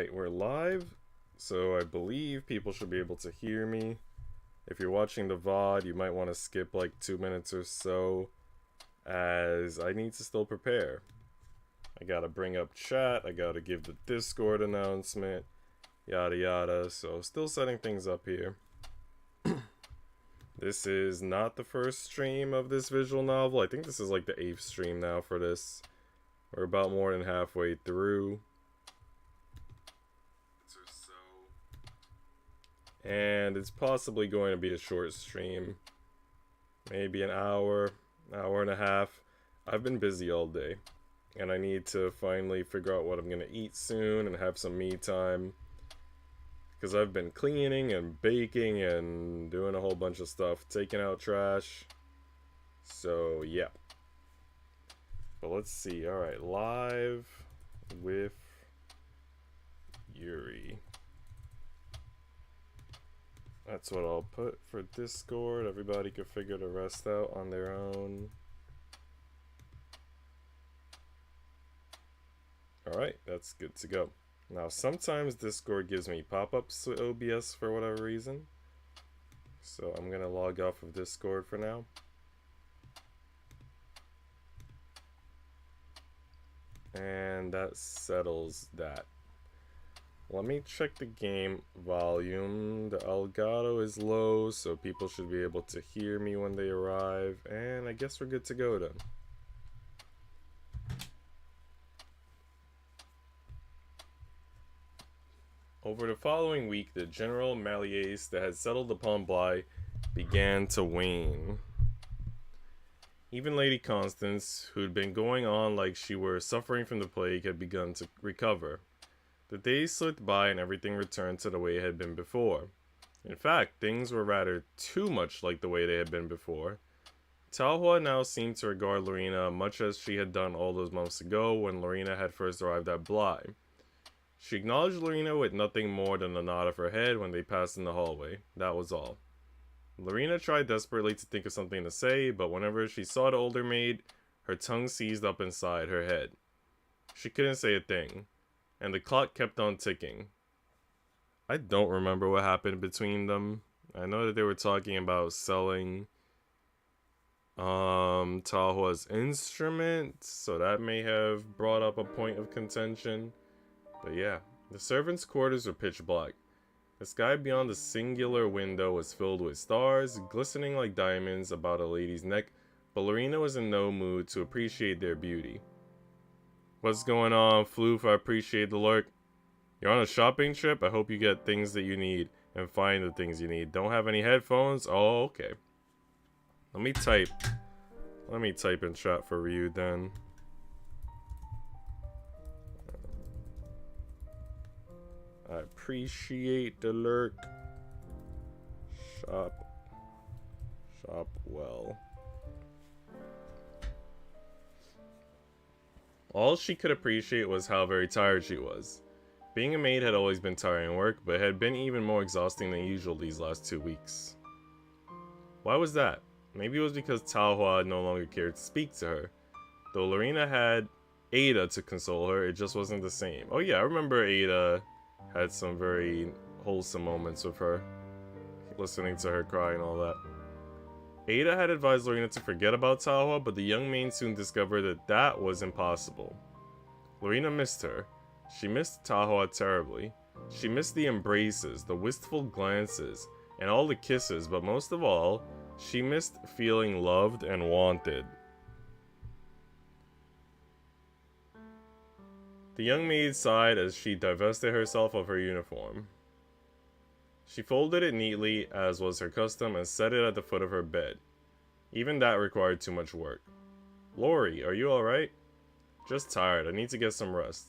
Alright, we're live, so I believe people should be able to hear me. If you're watching the VOD, you might want to skip like 2 minutes or so, as I need to still prepare. I gotta bring up chat, I gotta give the Discord announcement, yada yada, so still setting things up here. This is not the first stream of this visual novel. I think this is like the 8th stream now for this. We're about more than halfway through. And it's possibly going to be a short stream. Maybe an hour and a half. I've been busy all day. And I need to finally figure out what I'm going to eat soon and have some me time. Because I've been cleaning and baking and doing a whole bunch of stuff. Taking out trash. So, yeah. But let's see. Alright, live with Yuri. That's what I'll put for Discord. Everybody can figure the rest out on their own. Alright, that's good to go. Now, sometimes Discord gives me pop-ups with OBS for whatever reason. So I'm going to log off of Discord for now. And that settles that. Let me check the game volume. The Elgato is low, so people should be able to hear me when they arrive. And I guess we're good to go then. Over the following week, the general malaise that had settled upon Bly began to wane. Even Lady Constance, who'd been going on like she were suffering from the plague, had begun to recover. The days slipped by and everything returned to the way it had been before. In fact, things were rather too much like the way they had been before. Taha now seemed to regard Lorena much as she had done all those months ago when Lorena had first arrived at Bly. She acknowledged Lorena with nothing more than a nod of her head when they passed in the hallway. That was all. Lorena tried desperately to think of something to say, but whenever she saw the older maid, her tongue seized up inside her head. She couldn't say a thing. And the clock kept on ticking. I don't remember what happened between them. I know that they were talking about selling Taha's instrument, so that may have brought up a point of contention. But yeah, the servants' quarters were pitch black. The sky beyond the singular window was filled with stars, glistening like diamonds about a lady's neck, but Lorena was in no mood to appreciate their beauty. What's going on, Floof? I appreciate the lurk. You're on a shopping trip? I hope you get things that you need and find the things you need. Don't have any headphones? Oh, okay. Let me type in chat for you then. I appreciate the lurk. Shop well. All she could appreciate was how very tired she was. Being a maid had always been tiring work, but it had been even more exhausting than usual these last 2 weeks. Why was that? Maybe it was because Taha no longer cared to speak to her. Though Lorena had Ada to console her, it just wasn't the same. Oh yeah, I remember Ada had some very wholesome moments with her. Listening to her cry and all that. Ada had advised Lorena to forget about Taha, but the young maid soon discovered that that was impossible. Lorena missed her. She missed Taha terribly. She missed the embraces, the wistful glances, and all the kisses, but most of all, she missed feeling loved and wanted. The young maid sighed as she divested herself of her uniform. She folded it neatly, as was her custom, and set it at the foot of her bed. Even that required too much work. Lori, are you alright? Just tired. I need to get some rest.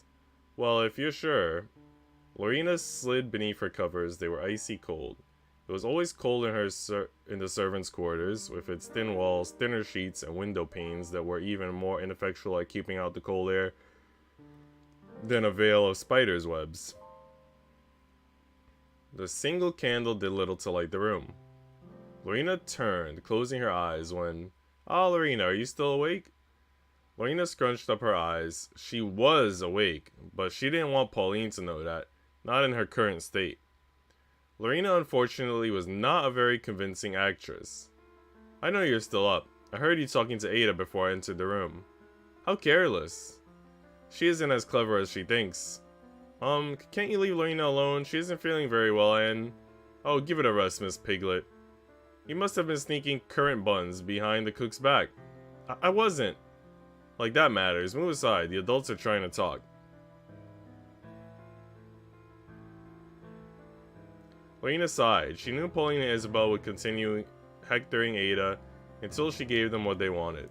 Well, if you're sure. Lorena slid beneath her covers. They were icy cold. It was always cold in the servants' quarters, with its thin walls, thinner sheets, and window panes that were even more ineffectual at keeping out the cold air than a veil of spiders' webs. The single candle did little to light the room. Lorena turned, closing her eyes when... Ah, Lorena, are you still awake? Lorena scrunched up her eyes. She was awake, but she didn't want Pauline to know that. not in her current state. Lorena unfortunately was not a very convincing actress. I know you're still up. I heard you talking to Ada before I entered the room. How careless. She isn't as clever as she thinks. Can't you leave Lorena alone? She isn't feeling very well and... Oh, give it a rest, Miss Piglet. You must have been sneaking currant buns behind the cook's back. I wasn't. Like that matters. Move aside. The adults are trying to talk. Lorena sighed. She knew Pauline and Isabel would continue hectoring Ada until she gave them what they wanted.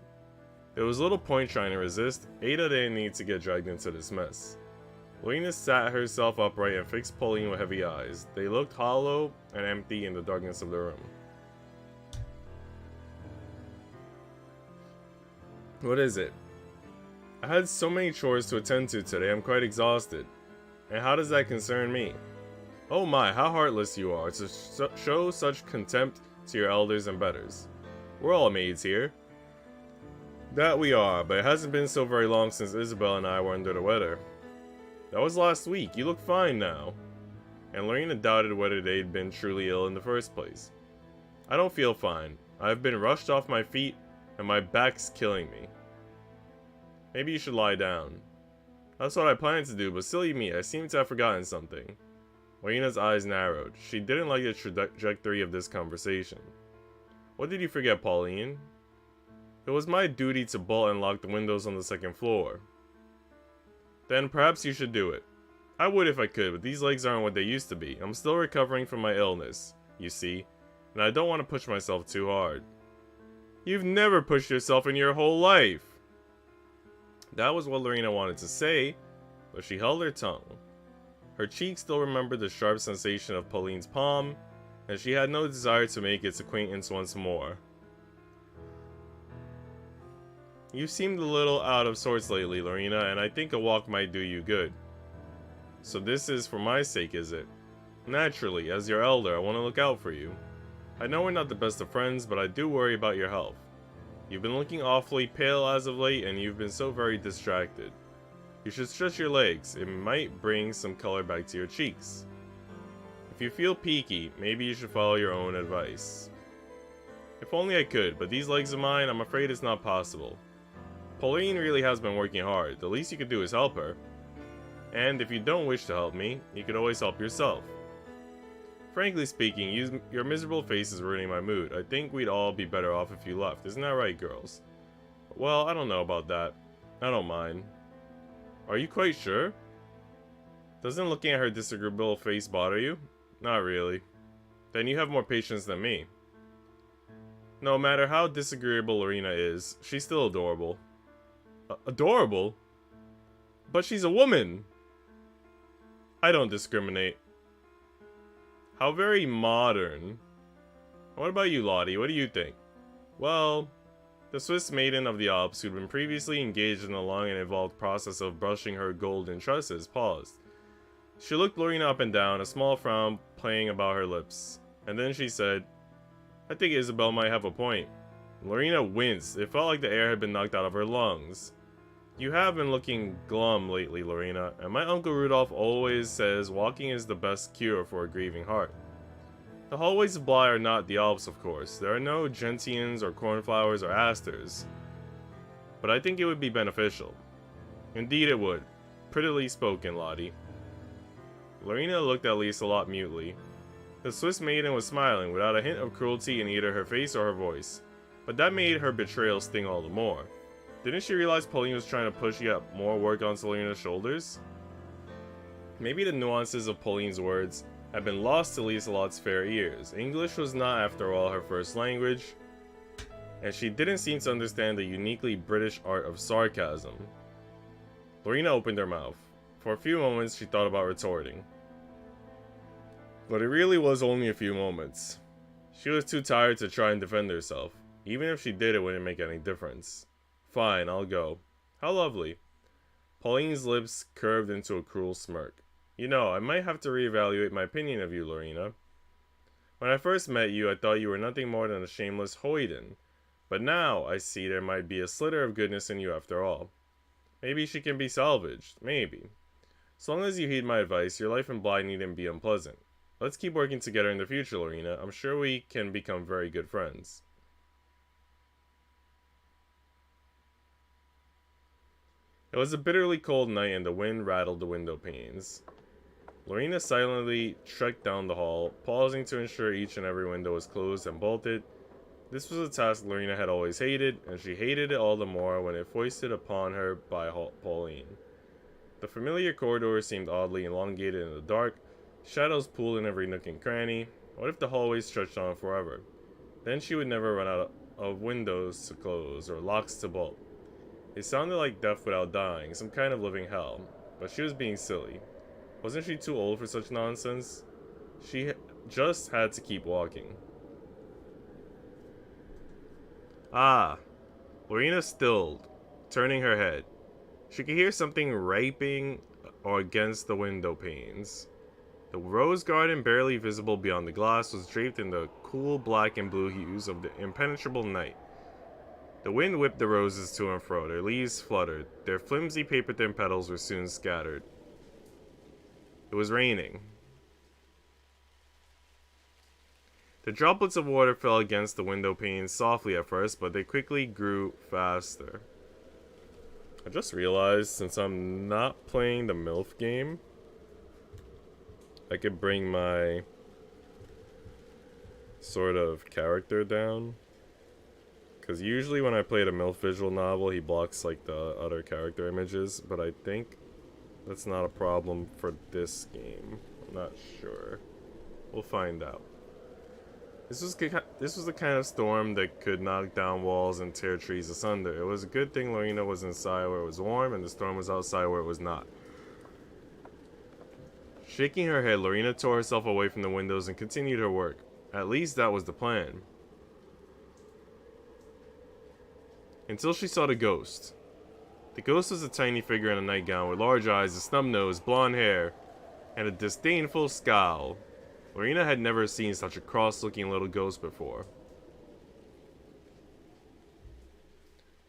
There was little point trying to resist. Ada didn't need to get dragged into this mess. Lorena sat herself upright and fixed Pauline with heavy eyes. They looked hollow and empty in the darkness of the room. What is it? I had so many chores to attend to today, I'm quite exhausted. And how does that concern me? Oh my, how heartless you are to show such contempt to your elders and betters. We're all maids here. That we are, but it hasn't been so very long since Isabel and I were under the weather. That was last week. You look fine now. And Lorena doubted whether they'd been truly ill in the first place. I don't feel fine. I've been rushed off my feet, and my back's killing me. Maybe you should lie down. That's what I planned to do, but silly me, I seem to have forgotten something. Lorena's eyes narrowed. She didn't like the trajectory of this conversation. What did you forget, Pauline? It was my duty to bolt and lock the windows on the second floor. Then perhaps you should do it. I would if I could, but these legs aren't what they used to be. I'm still recovering from my illness, you see, and I don't want to push myself too hard. You've never pushed yourself in your whole life! That was what Lorena wanted to say, but she held her tongue. Her cheek still remembered the sharp sensation of Pauline's palm, and she had no desire to make its acquaintance once more. You seemed a little out of sorts lately, Lorena, and I think a walk might do you good. So this is for my sake, is it? Naturally, as your elder, I want to look out for you. I know we're not the best of friends, but I do worry about your health. You've been looking awfully pale as of late, and you've been so very distracted. You should stretch your legs. It might bring some color back to your cheeks. If you feel peaky, maybe you should follow your own advice. If only I could, but these legs of mine, I'm afraid it's not possible. Pauline really has been working hard. The least you could do is help her. And if you don't wish to help me, you could always help yourself. Frankly speaking, your miserable face is ruining my mood. I think we'd all be better off if you left. Isn't that right, girls? Well, I don't know about that. I don't mind. Are you quite sure? Doesn't looking at her disagreeable face bother you? Not really. Then you have more patience than me. No matter how disagreeable Lorena is, she's still adorable. Adorable? But she's a woman! I don't discriminate. How very modern. What about you, Lottie? What do you think? Well, the Swiss maiden of the Alps, who'd been previously engaged in a long and involved process of brushing her golden tresses, paused. She looked Lorena up and down, a small frown playing about her lips. And then she said, I think Isabel might have a point. Lorena winced. It felt like the air had been knocked out of her lungs. You have been looking glum lately, Lorena, and my Uncle Rudolph always says walking is the best cure for a grieving heart. The hallways of Bly are not the Alps, of course. There are no gentians or cornflowers or asters. But I think it would be beneficial. Indeed it would. Prettily spoken, Lottie. Lorena looked at Lieselot mutely. The Swiss maiden was smiling, without a hint of cruelty in either her face or her voice. But that made her betrayal sting all the more. Didn't she realize Pauline was trying to push yet more work onto Lorena's shoulders? Maybe the nuances of Pauline's words had been lost to Lieselot's fair ears. English was not, after all, her first language, and she didn't seem to understand the uniquely British art of sarcasm. Lorena opened her mouth. For a few moments, she thought about retorting. But it really was only a few moments. She was too tired to try and defend herself. Even if she did, it wouldn't make any difference. Fine, I'll go. How lovely. Pauline's lips curved into a cruel smirk. You know, I might have to reevaluate my opinion of you, Lorena. When I first met you, I thought you were nothing more than a shameless hoyden. But now, I see there might be a sliver of goodness in you after all. Maybe she can be salvaged. Maybe. As long as you heed my advice, your life in Bly needn't be unpleasant. Let's keep working together in the future, Lorena. I'm sure we can become very good friends. It was a bitterly cold night and the wind rattled the window panes. Lorena silently trekked down the hall, pausing to ensure each and every window was closed and bolted. This was a task Lorena had always hated, and she hated it all the more when it foisted upon her by Pauline. The familiar corridor seemed oddly elongated in the dark. Shadows pooled in every nook and cranny. What if the hallway stretched on forever? Then she would never run out of windows to close or locks to bolt. It sounded like death without dying, some kind of living hell. But she was being silly. Wasn't she too old for such nonsense? She just had to keep walking. Ah! Lorena stilled, turning her head. She could hear something raping against the window panes. The rose garden, barely visible beyond the glass, was draped in the cool black and blue hues of the impenetrable night. The wind whipped the roses to and fro, their leaves fluttered, their flimsy paper-thin petals were soon scattered. It was raining. The droplets of water fell against the window panes softly at first, but they quickly grew faster. I just realized, since I'm not playing the MILF game, I could bring my sort of character down. Because usually when I play the MILF visual novel, he blocks like the other character images, but I think that's not a problem for this game. I'm not sure. We'll find out. This was the kind of storm that could knock down walls and tear trees asunder. It was a good thing Lorena was inside where it was warm and the storm was outside where it was not. Shaking her head, Lorena tore herself away from the windows and continued her work. At least that was the plan. Until she saw the ghost. The ghost was a tiny figure in a nightgown with large eyes, a snub nose, blonde hair, and a disdainful scowl. Lorena had never seen such a cross-looking little ghost before.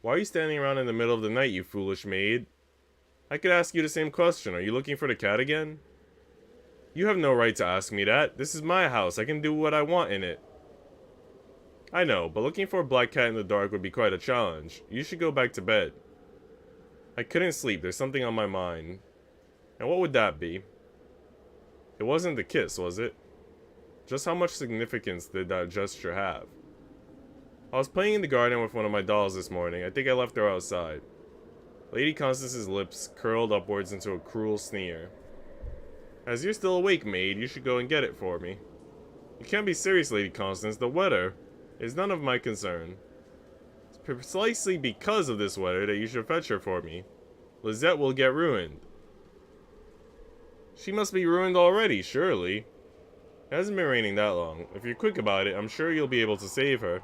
Why are you standing around in the middle of the night, you foolish maid? I could ask you the same question. Are you looking for the cat again? You have no right to ask me that. This is my house. I can do what I want in it. I know, but looking for a black cat in the dark would be quite a challenge. You should go back to bed. I couldn't sleep. There's something on my mind. And what would that be? It wasn't the kiss, was it? Just how much significance did that gesture have? I was playing in the garden with one of my dolls this morning. I think I left her outside. Lady Constance's lips curled upwards into a cruel sneer. As you're still awake, maid, you should go and get it for me. You can't be serious, Lady Constance. The weather is none of my concern. It's precisely because of this weather that you should fetch her for me. Lizette will get ruined. She must be ruined already, surely. It hasn't been raining that long. If you're quick about it, I'm sure you'll be able to save her.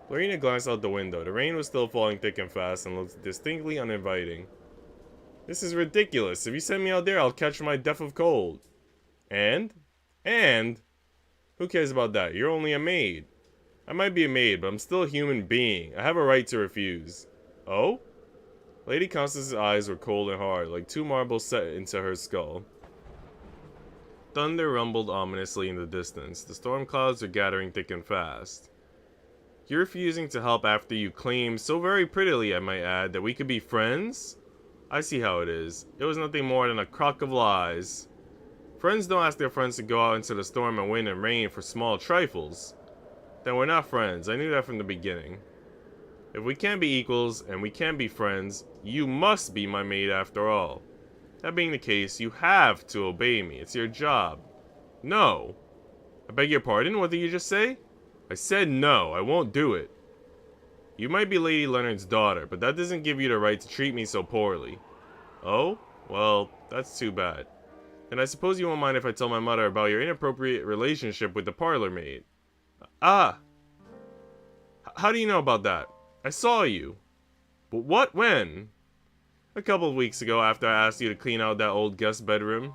Lorena glanced out the window. The rain was still falling thick and fast and looked distinctly uninviting. This is ridiculous. If you send me out there, I'll catch my death of cold. And? Who cares about that? You're only a maid. I might be a maid, but I'm still a human being. I have a right to refuse. Oh? Lady Constance's eyes were cold and hard, like two marbles set into her skull. Thunder rumbled ominously in the distance. The storm clouds were gathering thick and fast. You're refusing to help after you claimed, so very prettily I might add, that we could be friends? I see how it is. It was nothing more than a crock of lies. Friends don't ask their friends to go out into the storm and wind and rain for small trifles. Then we're not friends. I knew that from the beginning. If we can't be equals and we can't be friends, you must be my maid after all. That being the case, you have to obey me. It's your job. No. I beg your pardon? What did you just say? I said no. I won't do it. You might be Lady Leonard's daughter, but that doesn't give you the right to treat me so poorly. Oh? Well, that's too bad. Then I suppose you won't mind if I tell my mother about your inappropriate relationship with the parlor maid. Ah! How do you know about that? I saw you. But what? When? A couple of weeks ago, after I asked you to clean out that old guest bedroom.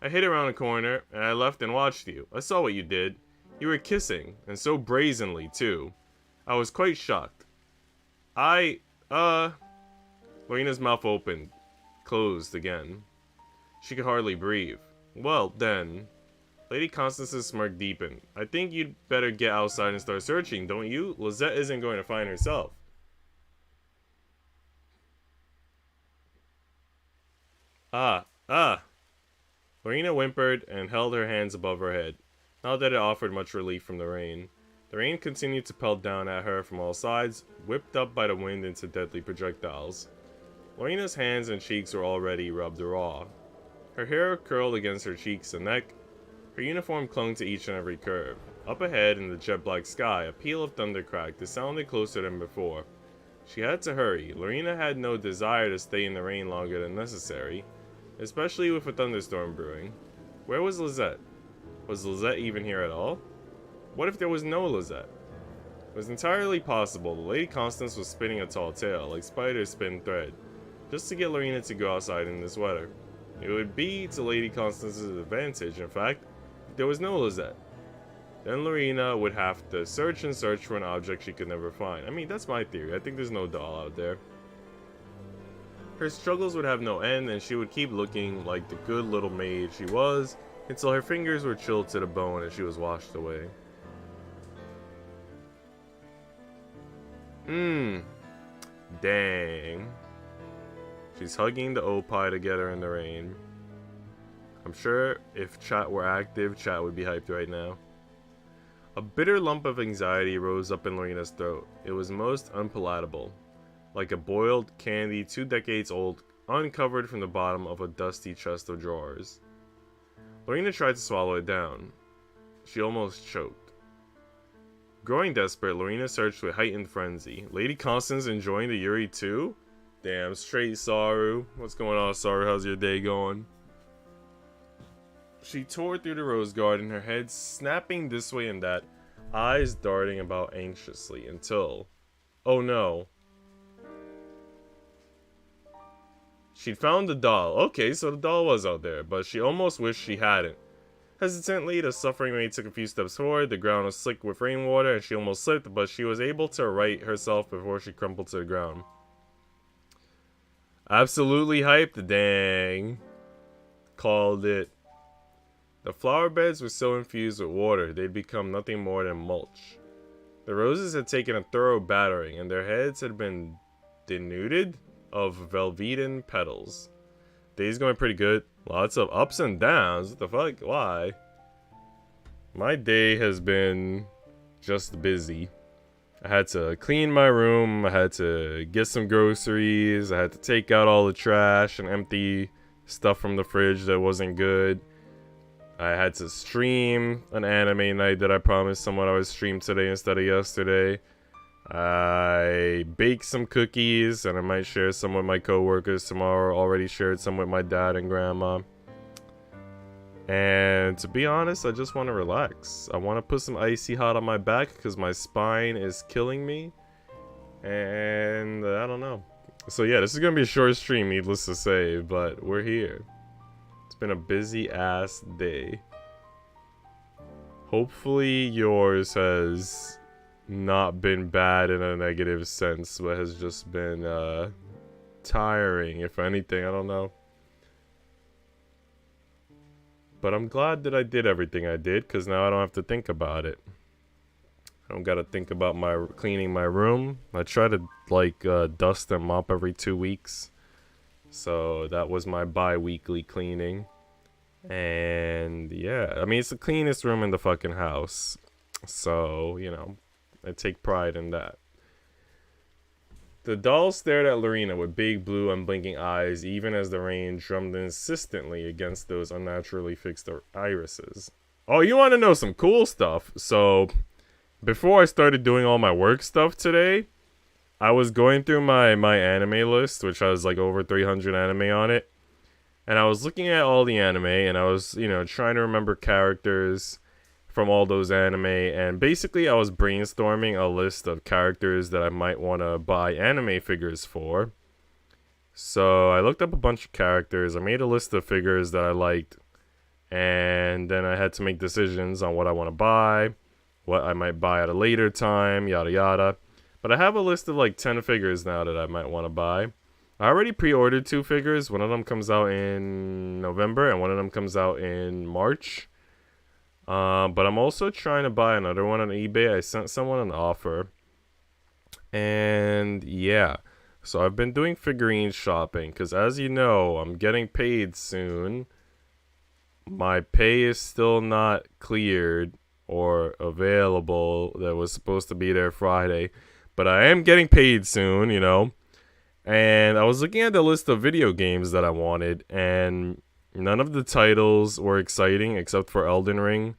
I hid around a corner, and I left and watched you. I saw what you did. You were kissing, and so brazenly, too. I was quite shocked. Lorena's mouth opened, closed again. She could hardly breathe. Well, then, Lady Constance's smirk deepened. I think you'd better get outside and start searching, don't you? Lizette isn't going to find herself. Ah. Lorena whimpered and held her hands above her head. Not that it offered much relief from the rain. The rain continued to pelt down at her from all sides, whipped up by the wind into deadly projectiles. Lorena's hands and cheeks were already rubbed raw. Her hair curled against her cheeks and neck. Her uniform clung to each and every curve. Up ahead in the jet-black sky, a peal of thunder cracked. It sounded closer than before. She had to hurry. Lorena had no desire to stay in the rain longer than necessary, especially with a thunderstorm brewing. Where was Lizette? Was Lizette even here at all? What if there was no Lizette? It was entirely possible the Lady Constance was spinning a tall tale, like spiders spin thread, just to get Lorena to go outside in this weather. It would be to Lady Constance's advantage, in fact, if there was no Lizette. Then Lorena would have to search and search for an object she could never find. I mean, that's my theory. I think there's no doll out there. Her struggles would have no end, and she would keep looking like the good little maid she was, until her fingers were chilled to the bone and she was washed away. Dang. She's hugging the Opie together in the rain. I'm sure if chat were active, chat would be hyped right now. A bitter lump of anxiety rose up in Lorena's throat. It was most unpalatable. Like a boiled candy 2 decades old, uncovered from the bottom of a dusty chest of drawers. Lorena tried to swallow it down. She almost choked. Growing desperate, Lorena searched with heightened frenzy. Lady Constance enjoying the Yuri too? Damn, straight Saru. What's going on, Saru? How's your day going? She tore through the rose garden, her head snapping this way and that, eyes darting about anxiously, until... oh no. She'd found the doll. Okay, so the doll was out there, but she almost wished she hadn't. Hesitantly, the suffering maid took a few steps forward. The ground was slick with rainwater, and she almost slipped, but she was able to right herself before she crumpled to the ground. Absolutely hyped, dang. Called it. The flower beds were so infused with water, they'd become nothing more than mulch. The roses had taken a thorough battering, and their heads had been denuded of velveteen petals. Day's going pretty good. Lots of ups and downs. What the fuck? Why? My day has been just busy. I had to clean my room. I had to get some groceries. I had to take out all the trash and empty stuff from the fridge that wasn't good. I had to stream an anime night that I promised someone I would stream today instead of yesterday. I baked some cookies, and I might share some with my coworkers tomorrow. Already shared some with my dad and grandma. And to be honest, I just want to relax. I want to put some icy hot on my back because my spine is killing me. And I don't know. So yeah, this is going to be a short stream, needless to say, but we're here. It's been a busy ass day. Hopefully yours has not been bad in a negative sense, but has just been tiring, if anything. I don't know. But I'm glad that I did everything I did, because now I don't have to think about it. I don't gotta think about cleaning my room. I try to dust and mop every 2 weeks, so that was my bi-weekly cleaning. And yeah, I mean, it's the cleanest room in the fucking house, so you know, I take pride in that. The doll stared at Lorena with big blue unblinking eyes, even as the rain drummed insistently against those unnaturally fixed irises. Oh, you want to know some cool stuff? So, before I started doing all my work stuff today, I was going through my anime list, which has like over 300 anime on it. And I was looking at all the anime, and I was, you know, trying to remember characters from all those anime, and basically I was brainstorming a list of characters that I might want to buy anime figures for. So I looked up a bunch of characters, I made a list of figures that I liked, and then I had to make decisions on what I want to buy, what I might buy at a later time, yada yada. But I have a list of like 10 figures now that I might want to buy. I already pre-ordered 2 figures. One of them comes out in November and one of them comes out in March. But I'm also trying to buy another one on eBay. I sent someone an offer. And yeah. So I've been doing figurine shopping because, as you know, I'm getting paid soon. My pay is still not cleared or available. That was supposed to be there Friday. But I am getting paid soon, you know. And I was looking at the list of video games that I wanted, and none of the titles were exciting except for Elden Ring.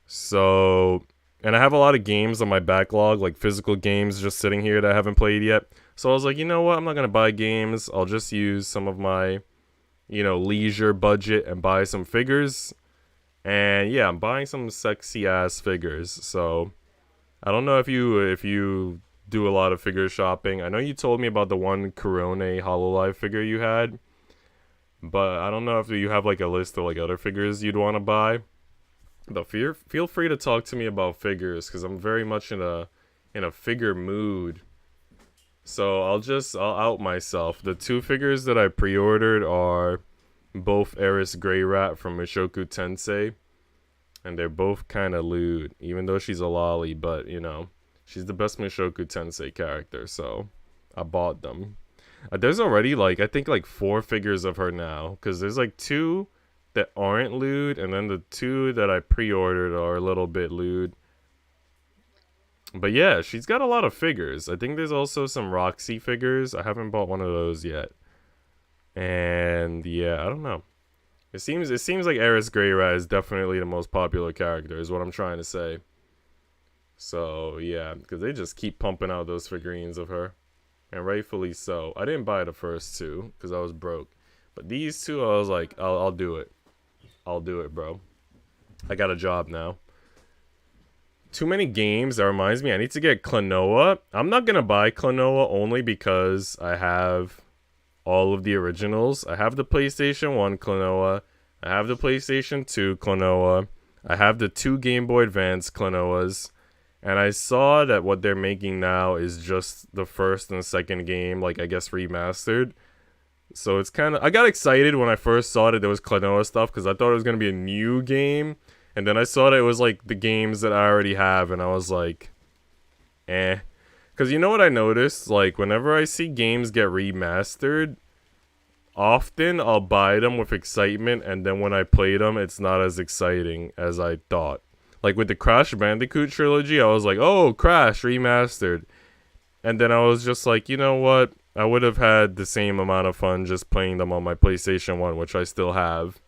So, and I have a lot of games on my backlog, like physical games just sitting here that I haven't played yet. So I was like, you know what? I'm not going to buy games. I'll just use some of my, you know, leisure budget and buy some figures. And yeah, I'm buying some sexy ass figures. So I don't know if you do a lot of figure shopping. I know you told me about the one Corone Hololive figure you had, but I don't know if you have like a list of like other figures you'd want to buy. But feel free to talk to me about figures because I'm very much in a figure mood. So I'll out myself. The 2 figures that I pre-ordered are both Eris Grey Rat from Mushoku Tensei, and they're both kind of lewd, even though she's a lolly, but you know, she's the best Mushoku Tensei character, so I bought them. There's already like, I think like 4 figures of her now, because there's like 2 that aren't lewd, and then the 2 that I pre-ordered are a little bit lewd. But yeah, she's got a lot of figures. I think there's also some Roxy figures. I haven't bought one of those yet. And yeah, I don't know. It seems like Eris Grey Rat is definitely the most popular character, is what I'm trying to say. So yeah, because they just keep pumping out those figurines of her, and rightfully so. I didn't buy the first 2 because I was broke, but these 2, I was like, I'll do it. I'll do it, bro. I got a job now. Too many games. That reminds me, I need to get Klonoa. I'm not gonna buy Klonoa only because I have all of the originals. I have the PlayStation 1 Klonoa. I have the PlayStation 2 Klonoa. I have the 2 Game Boy Advance Klonoas. And I saw that what they're making now is just the first and second game, like I guess remastered. So it's kind of, I got excited when I first saw that there was Klonoa stuff because I thought it was going to be a new game. And then I saw that it was like the games that I already have, and I was like, eh. Because you know what I noticed? Like, whenever I see games get remastered, often I'll buy them with excitement, and then when I play them, it's not as exciting as I thought. Like, with the Crash Bandicoot trilogy, I was like, oh, Crash remastered. And then I was just like, you know what? I would have had the same amount of fun just playing them on my PlayStation 1, which I still have.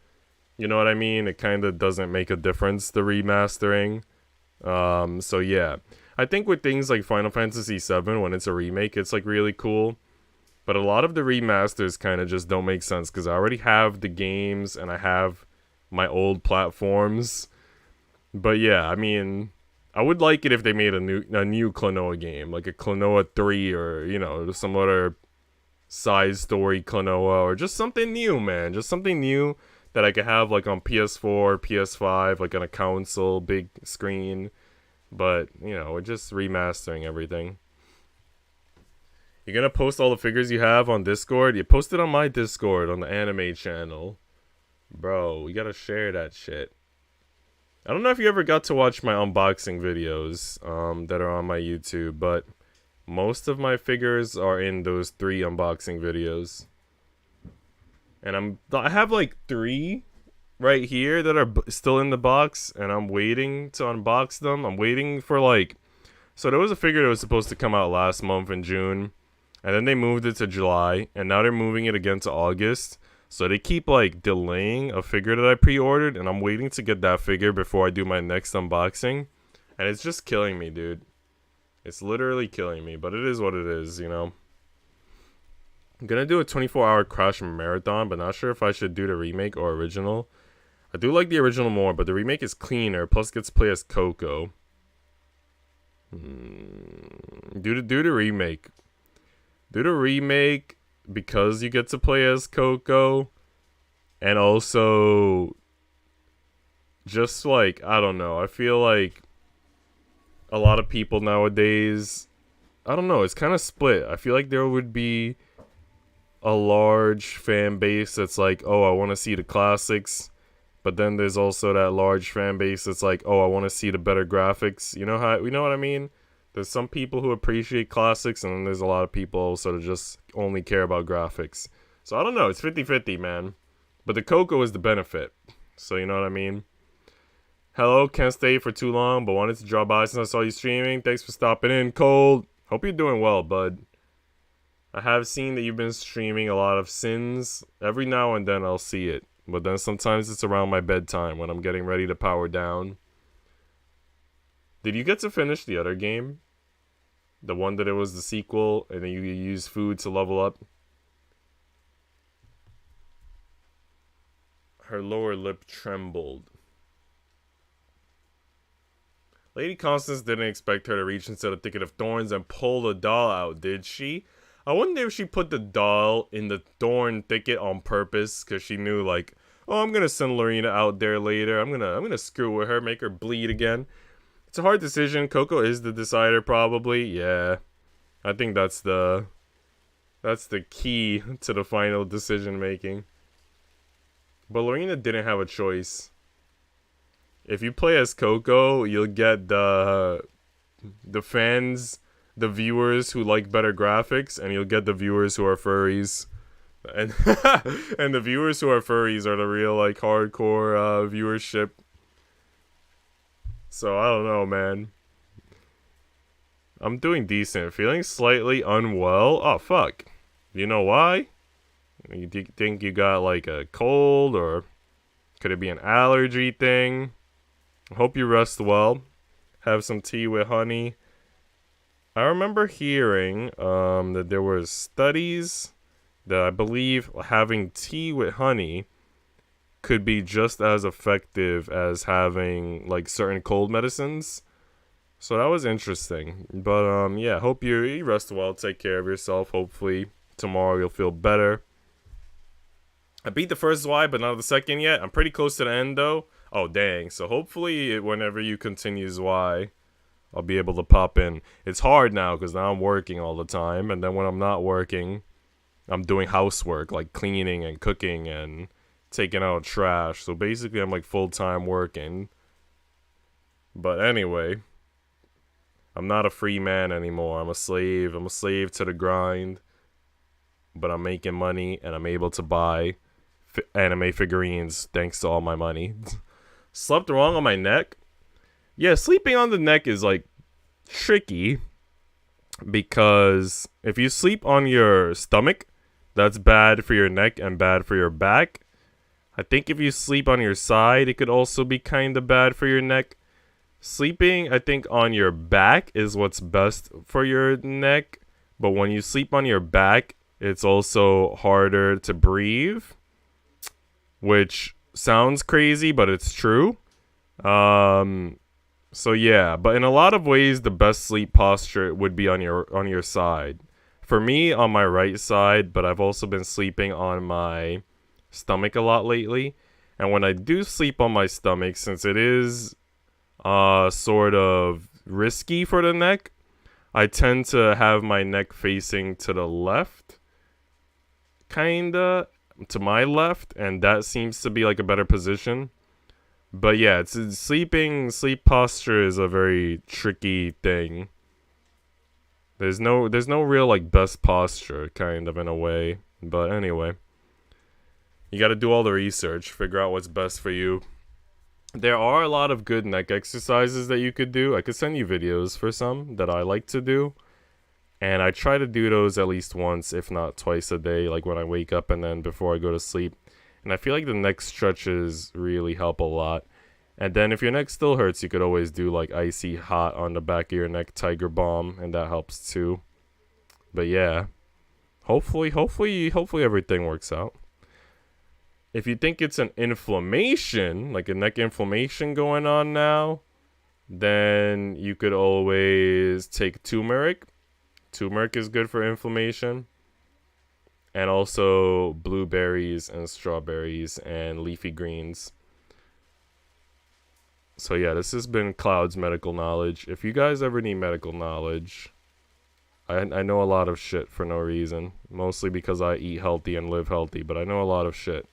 You know what I mean? It kind of doesn't make a difference, the remastering. So yeah. I think with things like Final Fantasy VII, when it's a remake, it's like really cool. But a lot of the remasters kind of just don't make sense because I already have the games and I have my old platforms. But yeah, I mean, I would like it if they made a new Klonoa game, like a Klonoa 3 or, you know, some other side story Klonoa or just something new, man. Just something new that I could have like on PS4, PS5, like on a console, big screen. But, you know, we're just remastering everything. You're gonna post all the figures you have on Discord? You post it on my Discord, on the anime channel. Bro, we gotta share that shit. I don't know if you ever got to watch my unboxing videos that are on my YouTube, but most of my figures are in those 3 unboxing videos. And I have like 3 right here that are still in the box, and I'm waiting to unbox them. I'm waiting for like, so there was a figure that was supposed to come out last month in June, and then they moved it to July, and now they're moving it again to August. So they keep like delaying a figure that I pre-ordered, and I'm waiting to get that figure before I do my next unboxing. And it's just killing me, dude. It's literally killing me, but it is what it is, you know. I'm gonna do a 24-hour Crash marathon, but not sure if I should do the remake or original. I do like the original more, but the remake is cleaner, plus gets to play as Coco. Do the remake. Do the remake because you get to play as Coco, and also just like, I don't know, I feel like a lot of people nowadays, I don't know, it's kind of split. I feel like there would be a large fan base that's like, oh, I want to see the classics. But then there's also that large fan base that's like, oh, I want to see the better graphics. You know what I mean? There's some people who appreciate classics, and then there's a lot of people also that just only care about graphics. So I don't know, it's 50-50, man. But the cocoa is the benefit. So you know what I mean? Hello, can't stay for too long, but wanted to drop by since I saw you streaming. Thanks for stopping in, Cold. Hope you're doing well, bud. I have seen that you've been streaming a lot of Sins. Every now and then I'll see it. But then sometimes it's around my bedtime when I'm getting ready to power down. Did you get to finish the other game? The one that it was the sequel, and then you use food to level up? Her lower lip trembled. Lady Constance didn't expect her to reach into the thicket of thorns and pull the doll out, did she? I wonder if she put the doll in the thorn thicket on purpose, because she knew, like, oh, I'm gonna send Lorena out there later. I'm gonna screw with her, make her bleed again. It's a hard decision. Coco is the decider, probably. Yeah, I think that's the key to the final decision making. But Lorena didn't have a choice. If you play as Coco, you'll get the fans, the viewers who like better graphics, and you'll get the viewers who are furries. And and the viewers who are furries are the real, like, hardcore viewership. So I don't know, man. I'm doing decent. Feeling slightly unwell. Oh, fuck. You know why? You think you got, like, a cold, or could it be an allergy thing? I hope you rest well. Have some tea with honey. I remember hearing that there were studies that I believe having tea with honey could be just as effective as having, like, certain cold medicines. So that was interesting. But yeah, hope you rest well. Take care of yourself. Hopefully tomorrow you'll feel better. I beat the first Y, but not the second yet. I'm pretty close to the end, though. Oh, dang. So hopefully whenever you continue Y, I'll be able to pop in. It's hard now because now I'm working all the time. And then when I'm not working, I'm doing housework, like cleaning and cooking and taking out trash. So basically I'm like full-time working. But anyway, I'm not a free man anymore. I'm a slave. I'm a slave to the grind. But I'm making money and I'm able to buy anime figurines thanks to all my money. Slept wrong on my neck? Yeah, sleeping on the neck is, like, tricky. Because if you sleep on your stomach, that's bad for your neck and bad for your back. I think if you sleep on your side, it could also be kind of bad for your neck. Sleeping, I think, on your back is what's best for your neck. But when you sleep on your back, it's also harder to breathe. Which sounds crazy, but it's true. So yeah, but in a lot of ways, the best sleep posture would be on your side. For me, on my right side, but I've also been sleeping on my stomach a lot lately. And when I do sleep on my stomach, since it is sort of risky for the neck, I tend to have my neck facing to the left, kinda to my left, and that seems to be like a better position. But yeah, sleep posture is a very tricky thing. There's no real, like, best posture, kind of, in a way. But anyway, you got to do all the research, figure out what's best for you. There are a lot of good neck exercises that you could do. I could send you videos for some that I like to do. And I try to do those at least once, if not twice a day, like when I wake up and then before I go to sleep. And I feel like the neck stretches really help a lot. And then if your neck still hurts, you could always do, like, icy hot on the back of your neck, tiger balm, and that helps too. But yeah, hopefully everything works out. If you think it's an inflammation, like a neck inflammation going on now, then you could always take turmeric. Turmeric is good for inflammation. And also blueberries and strawberries and leafy greens. So yeah, this has been Cloud's medical knowledge. If you guys ever need medical knowledge, I know a lot of shit for no reason. Mostly because I eat healthy and live healthy, but I know a lot of shit.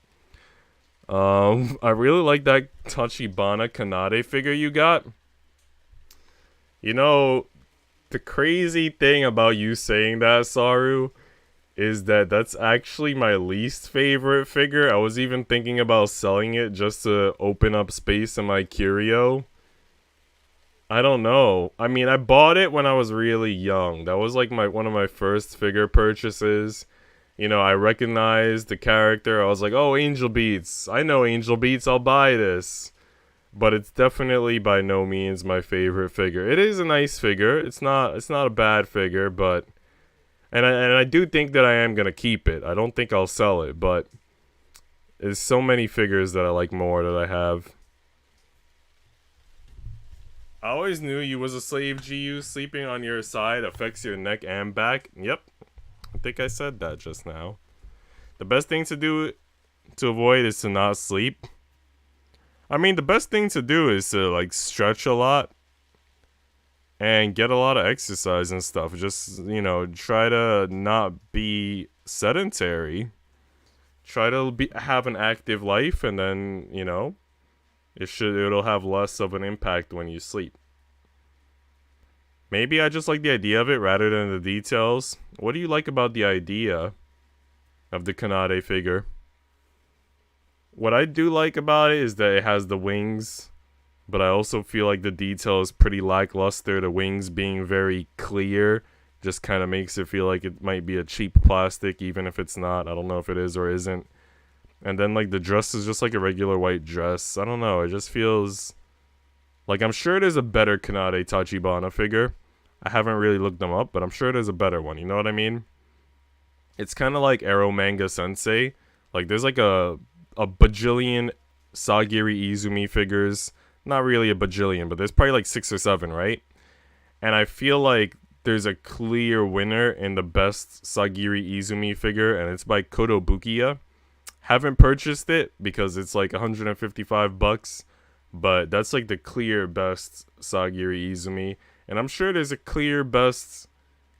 I really like that Tachibana Kanade figure you got. You know, the crazy thing about you saying that, Saru, is that that's actually my least favorite figure. I was even thinking about selling it just to open up space in my curio. I don't know. I mean, I bought it when I was really young. That was like one of my first figure purchases. You know, I recognized the character. I was like, oh, Angel Beats. I know Angel Beats. I'll buy this. But it's definitely by no means my favorite figure. It is a nice figure. It's not a bad figure, but and I do think that I am going to keep it. I don't think I'll sell it, but there's so many figures that I like more that I have. I always knew you was a slave, GU. Sleeping on your side affects your neck and back. Yep. I think I said that just now. The best thing to do to avoid is to not sleep. I mean, the best thing to do is to, like, stretch a lot and get a lot of exercise and stuff. Just, you know, try to not be sedentary. Try to have an active life, and then, you know, it'll have less of an impact when you sleep. Maybe I just like the idea of it rather than the details. What do you like about the idea of the Kanade figure? What I do like about it is that it has the wings, but I also feel like the detail is pretty lackluster. The wings being very clear just kind of makes it feel like it might be a cheap plastic, even if it's not. I don't know if it is or isn't. And then, like, the dress is just like a regular white dress. I don't know. It just feels like, I'm sure there's a better Kanade Tachibana figure. I haven't really looked them up, but I'm sure there's a better one. You know what I mean? It's kind of like Arrow Manga Sensei. Like, there's like a bajillion Sagiri Izumi figures. Not really a bajillion, but there's probably like 6 or 7, right? And I feel like there's a clear winner in the best Sagiri Izumi figure, and it's by Kotobukiya. Haven't purchased it because it's like $155, but that's like the clear best Sagiri Izumi. And I'm sure there's a clear best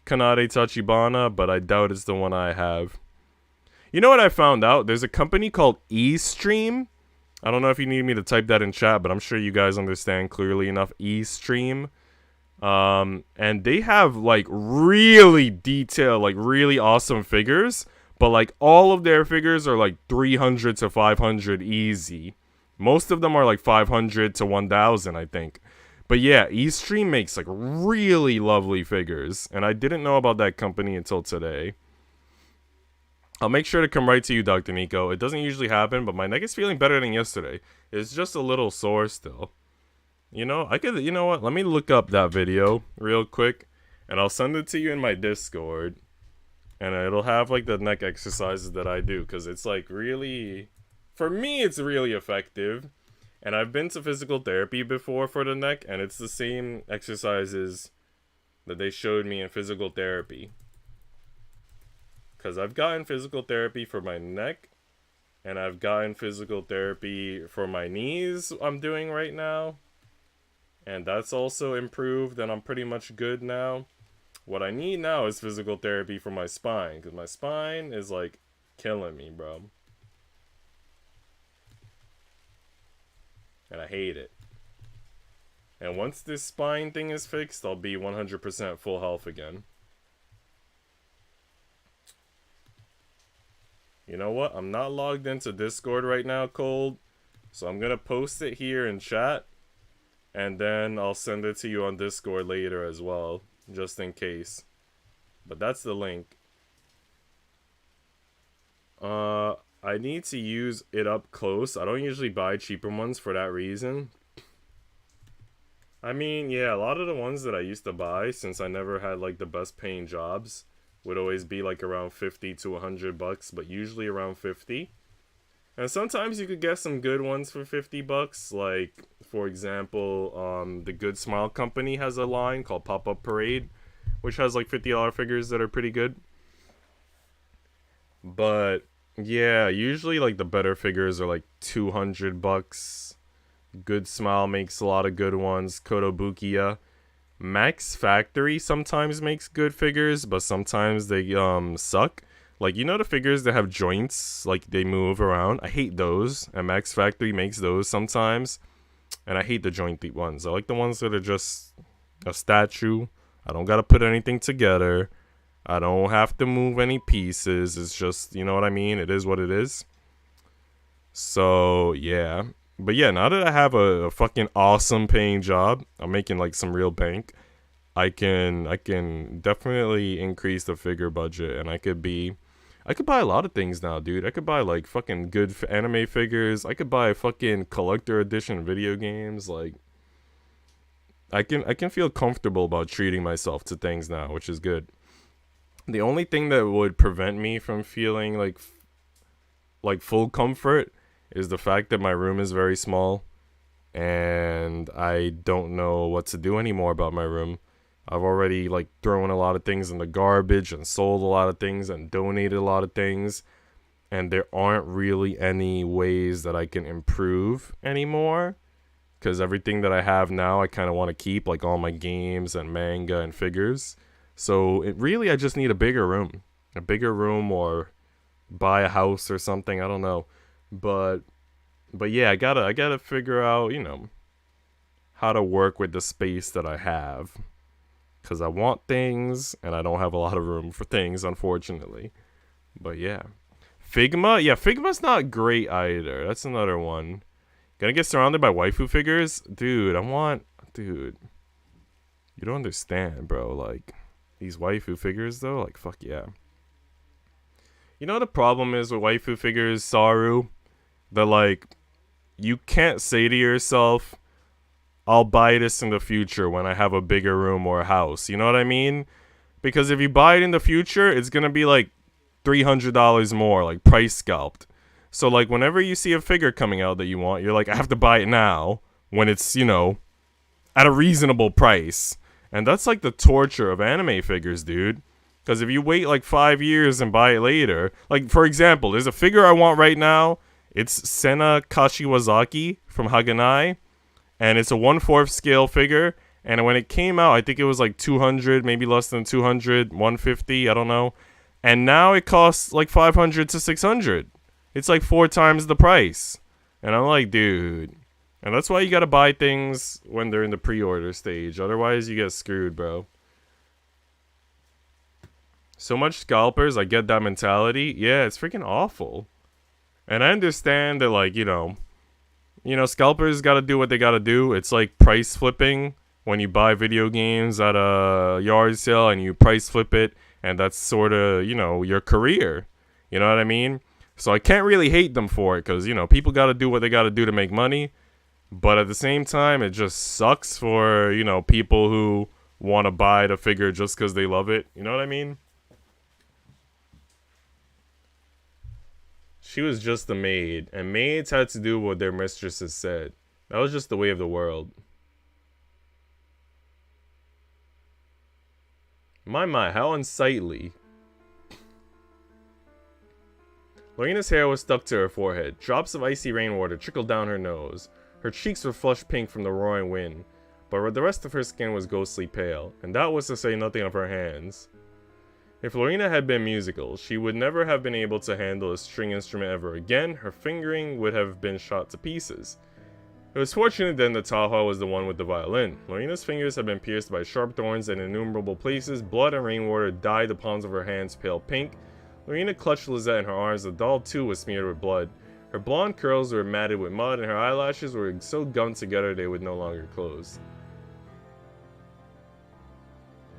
Kanade Tachibana, but I doubt it's the one I have. You know what I found out? There's a company called eStream. I don't know if you need me to type that in chat, but I'm sure you guys understand clearly enough. eStream. And they have like really detailed, like really awesome figures. But like all of their figures are like 300 to 500 easy. Most of them are like 500 to 1,000, I think. But yeah, eStream makes like really lovely figures. And I didn't know about that company until today. I'll make sure to come right to you, Dr. Nico. It doesn't usually happen, but my neck is feeling better than yesterday. It's just a little sore still. You know, you know what? Let me look up that video real quick. And I'll send it to you in my Discord. And it'll have like the neck exercises that I do. Because it's like really, for me, it's really effective. And I've been to physical therapy before for the neck. And it's the same exercises that they showed me in physical therapy. Because I've gotten physical therapy for my neck. And I've gotten physical therapy for my knees I'm doing right now. And that's also improved. And I'm pretty much good now. What I need now is physical therapy for my spine. Because my spine is like killing me, bro. And I hate it. And once this spine thing is fixed, I'll be 100% full health again. You know what? I'm not logged into Discord right now, Cold. So I'm going to post it here in chat. And then I'll send it to you on Discord later as well. Just in case. But that's the link. I need to use it up close. I don't usually buy cheaper ones for that reason. I mean, yeah, a lot of the ones that I used to buy, since I never had like the best paying jobs, would always be like around 50 to 100 bucks, but usually around 50. And sometimes you could get some good ones for 50 bucks, like for example, the Good Smile Company has a line called Pop-Up Parade, which has like $50 figures that are pretty good. But yeah, usually like the better figures are like 200 bucks. Good Smile makes a lot of good ones. Kotobukiya. Max Factory sometimes makes good figures, but sometimes they suck. Like, you know the figures that have joints, like they move around? I hate those, and Max Factory makes those sometimes. And I hate the jointy ones. I like the ones that are just a statue. I don't gotta put anything together. I don't have to move any pieces. It's just, you know what I mean? It is what it is. So, yeah. But yeah, now that I have a fucking awesome paying job, I'm making like some real bank. I can definitely increase the figure budget, and I could buy a lot of things now, dude. I could buy like fucking good anime figures. I could buy fucking collector edition video games. Like, I can feel comfortable about treating myself to things now, which is good. The only thing that would prevent me from feeling like full comfort is the fact that my room is very small, and I don't know what to do anymore about my room. I've already like thrown a lot of things in the garbage and sold a lot of things and donated a lot of things, and there aren't really any ways that I can improve anymore, because everything that I have now I kind of want to keep, like all my games and manga and figures. So I just need a bigger room, or buy a house or something. I don't know, but yeah, I gotta figure out, how to work with the space that I have. Because I want things, and I don't have a lot of room for things, unfortunately. But yeah. Figma? Yeah, Figma's not great either. That's another one. Gonna get surrounded by waifu figures? Dude, you don't understand, bro. Like, these waifu figures, though? Like, fuck yeah. You know what the problem is with waifu figures, Saru? That, like, you can't say to yourself, I'll buy this in the future when I have a bigger room or a house. You know what I mean? Because if you buy it in the future, it's going to be like $300 more, like price scalped. So like whenever you see a figure coming out that you want, you're like, I have to buy it now when it's, at a reasonable price. And that's like the torture of anime figures, dude. Because if you wait like 5 years and buy it later, like for example, there's a figure I want right now. It's Sena Kashiwazaki from Haganai. And it's a 1/4 scale figure. And when it came out, I think it was like 200, maybe less than 200, 150, I don't know. And now it costs like 500 to 600. It's like 4 times the price. And I'm like, dude. And that's why you gotta buy things when they're in the pre-order stage. Otherwise, you get screwed, bro. So much scalpers, I get that mentality. Yeah, it's freaking awful. And I understand that, like, scalpers gotta do what they gotta do. It's like price flipping when you buy video games at a yard sale and you price flip it, and that's sort of, your career. You know what I mean? So I can't really hate them for it because, people gotta do what they gotta do to make money. But at the same time, it just sucks for, people who want to buy the figure just because they love it. You know what I mean? She was just a maid, and maids had to do what their mistresses said. That was just the way of the world. My, how unsightly. Lorena's hair was stuck to her forehead. Drops of icy rainwater trickled down her nose. Her cheeks were flushed pink from the roaring wind, but the rest of her skin was ghostly pale, and that was to say nothing of her hands. If Lorena had been musical, she would never have been able to handle a string instrument ever again. Her fingering would have been shot to pieces. It was fortunate then that Taha was the one with the violin. Lorena's fingers had been pierced by sharp thorns in innumerable places. Blood and rainwater dyed the palms of her hands pale pink. Lorena clutched Lizette in her arms. The doll too was smeared with blood. Her blonde curls were matted with mud, and her eyelashes were so gummed together they would no longer close.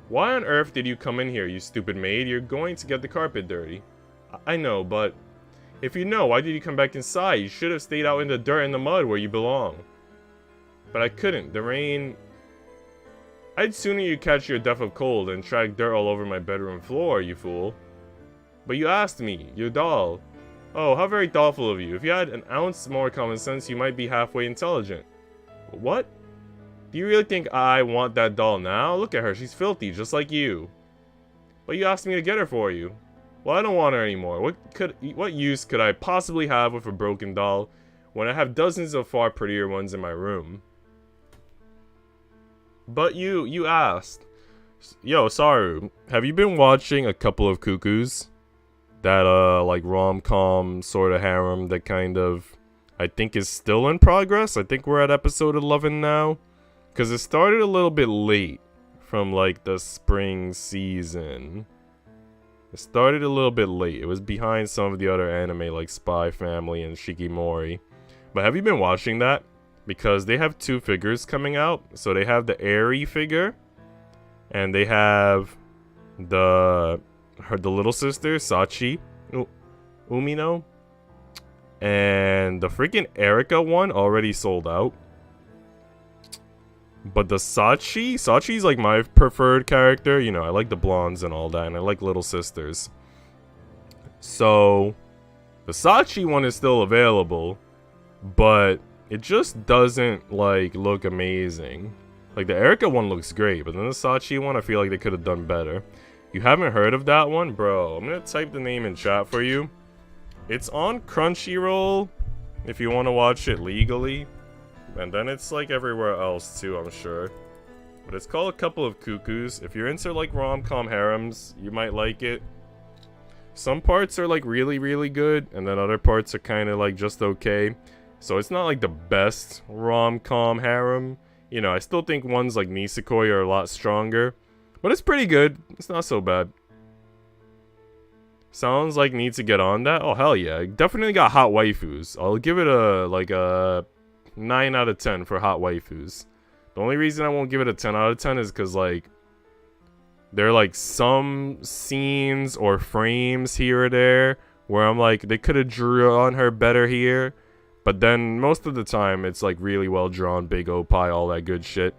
Why on earth did you come in here, you stupid maid? You're going to get the carpet dirty. I know, but if you know, why did you come back inside? You should have stayed out in the dirt and the mud where you belong. But I couldn't. The rain... I'd sooner you catch your death of cold than track dirt all over my bedroom floor, you fool. But you asked me, your doll. Oh, how very thoughtful of you. If you had an ounce more common sense, you might be halfway intelligent. What? Do you really think I want that doll now? Look at her, she's filthy, just like you. But you asked me to get her for you. Well, I don't want her anymore. What use could I possibly have with a broken doll when I have dozens of far prettier ones in my room? But you asked. Yo, Saru, have you been watching A Couple of Cuckoos? That, like, rom-com sort of harem that kind of, I think is still in progress. I think we're at episode 11 now. Because it started a little bit late from, like, the spring season. It started a little bit late. It was behind some of the other anime like Spy Family and Shikimori. But have you been watching that? Because they have 2 figures coming out. So they have the Airy figure. And they have the little sister, Sachi Umino. And the freaking Erica one already sold out. But the Sachi's like my preferred character. You know, I like the blondes and all that. And I like little sisters. So, the Sachi one is still available. But it just doesn't, like, look amazing. Like, the Erica one looks great. But then the Sachi one, I feel like they could have done better. You haven't heard of that one? Bro, I'm going to type the name in chat for you. It's on Crunchyroll if you want to watch it legally. And then it's like everywhere else too, I'm sure. But it's called A Couple of Cuckoos. If you're into like rom-com harems, you might like it. Some parts are like really, really good. And then other parts are kind of like just okay. So it's not like the best rom-com harem. You know, I still think ones like Nisekoi are a lot stronger. But it's pretty good. It's not so bad. Sounds like need to get on that. Oh, hell yeah. Definitely got hot waifus. I'll give it a 9 out of 10 for hot waifus. The only reason I won't give it a 10 out of 10 is because, like, there are, like, some scenes or frames here or there where I'm like, they could have drawn her better here. But then most of the time, it's, like, really well drawn, big opie, all that good shit.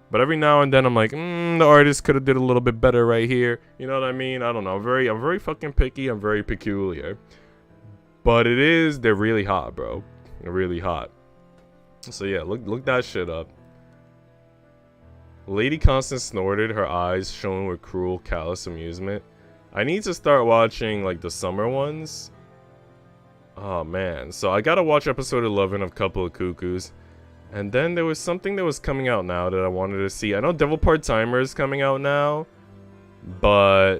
But every now and then, I'm like, the artist could have did a little bit better right here. You know what I mean? I don't know. I'm very fucking picky. I'm very peculiar. But they're really hot, bro. They're really hot. So yeah, look that shit up. Lady Constance snorted, her eyes shone with cruel, callous amusement. I need to start watching, like, the summer ones. Oh, man. So I gotta watch episode 11 of Couple of Cuckoos. And then there was something that was coming out now that I wanted to see. I know Devil Part-Timer is coming out now. But,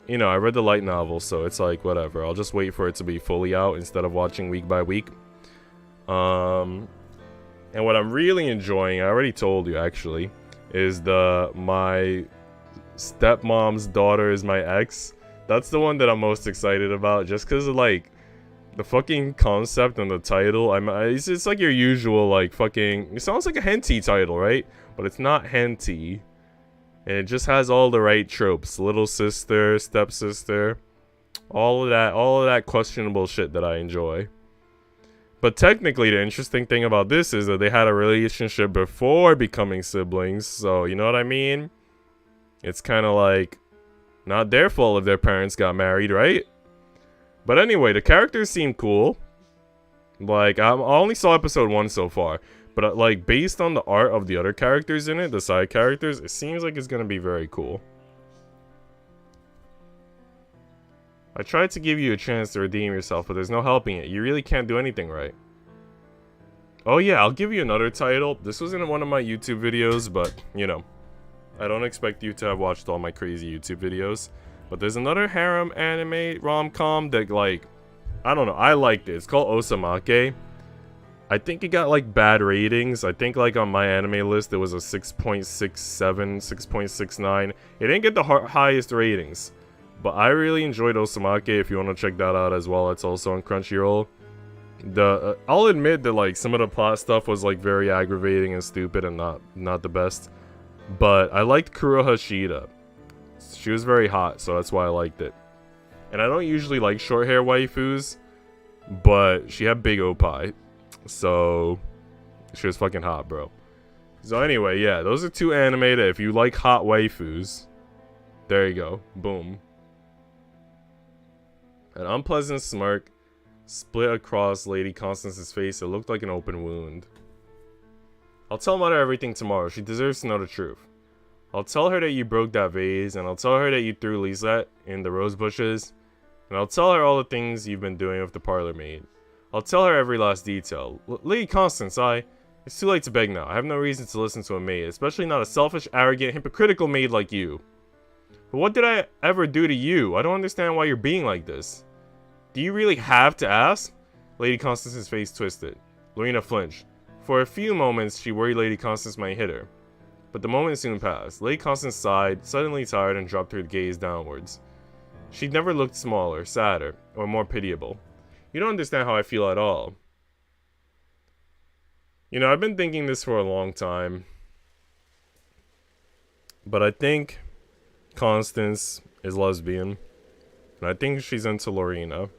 you know, I read the light novel, so it's like, whatever. I'll just wait for it to be fully out instead of watching week by week. And what I'm really enjoying, I already told you actually, is my stepmom's daughter is my ex. That's the one that I'm most excited about, just because of, like, the fucking concept and the title. It's like your usual, like, fucking, it sounds like a hentai title, right? But it's not hentai. And it just has all the right tropes. Little sister, stepsister, all of that questionable shit that I enjoy. But technically, the interesting thing about this is that they had a relationship before becoming siblings. So, you know what I mean? It's kind of like, not their fault if their parents got married, right? But anyway, the characters seem cool. Like, I only saw episode 1 so far. But, like, based on the art of the other characters in it, the side characters, it seems like it's going to be very cool. I tried to give you a chance to redeem yourself, but there's no helping it. You really can't do anything right. Oh yeah, I'll give you another title. This wasn't in one of my YouTube videos, but, you know, I don't expect you to have watched all my crazy YouTube videos. But there's another harem anime rom-com that, like, I don't know, I liked it. It's called Osamake. I think it got, like, bad ratings. I think, like, on my anime list, it was a 6.67, 6.69. It didn't get the highest ratings. But I really enjoyed Osamake. If you want to check that out as well, it's also on Crunchyroll. I'll admit that, like, some of the plot stuff was, like, very aggravating and stupid and not the best. But I liked Kuro Hashida. She was very hot, so that's why I liked it. And I don't usually like short hair waifus, but she had big opie. So she was fucking hot, bro. So anyway, yeah, those are 2 anime that if you like hot waifus, there you go. Boom. An unpleasant smirk split across Lady Constance's face. It looked like an open wound. I'll tell Mother everything tomorrow. She deserves to know the truth. I'll tell her that you broke that vase, and I'll tell her that you threw Lisette in the rose bushes, and I'll tell her all the things you've been doing with the parlor maid. I'll tell her every last detail. Lady Constance, It's too late to beg now. I have no reason to listen to a maid, especially not a selfish, arrogant, hypocritical maid like you. But what did I ever do to you? I don't understand why you're being like this. Do you really have to ask? Lady Constance's face twisted. Lorena flinched. For a few moments, she worried Lady Constance might hit her. But the moment soon passed. Lady Constance sighed, suddenly tired, and dropped her gaze downwards. She'd never looked smaller, sadder, or more pitiable. You don't understand how I feel at all. You know, I've been thinking this for a long time. But I think Constance is lesbian. And I think she's into Lorena.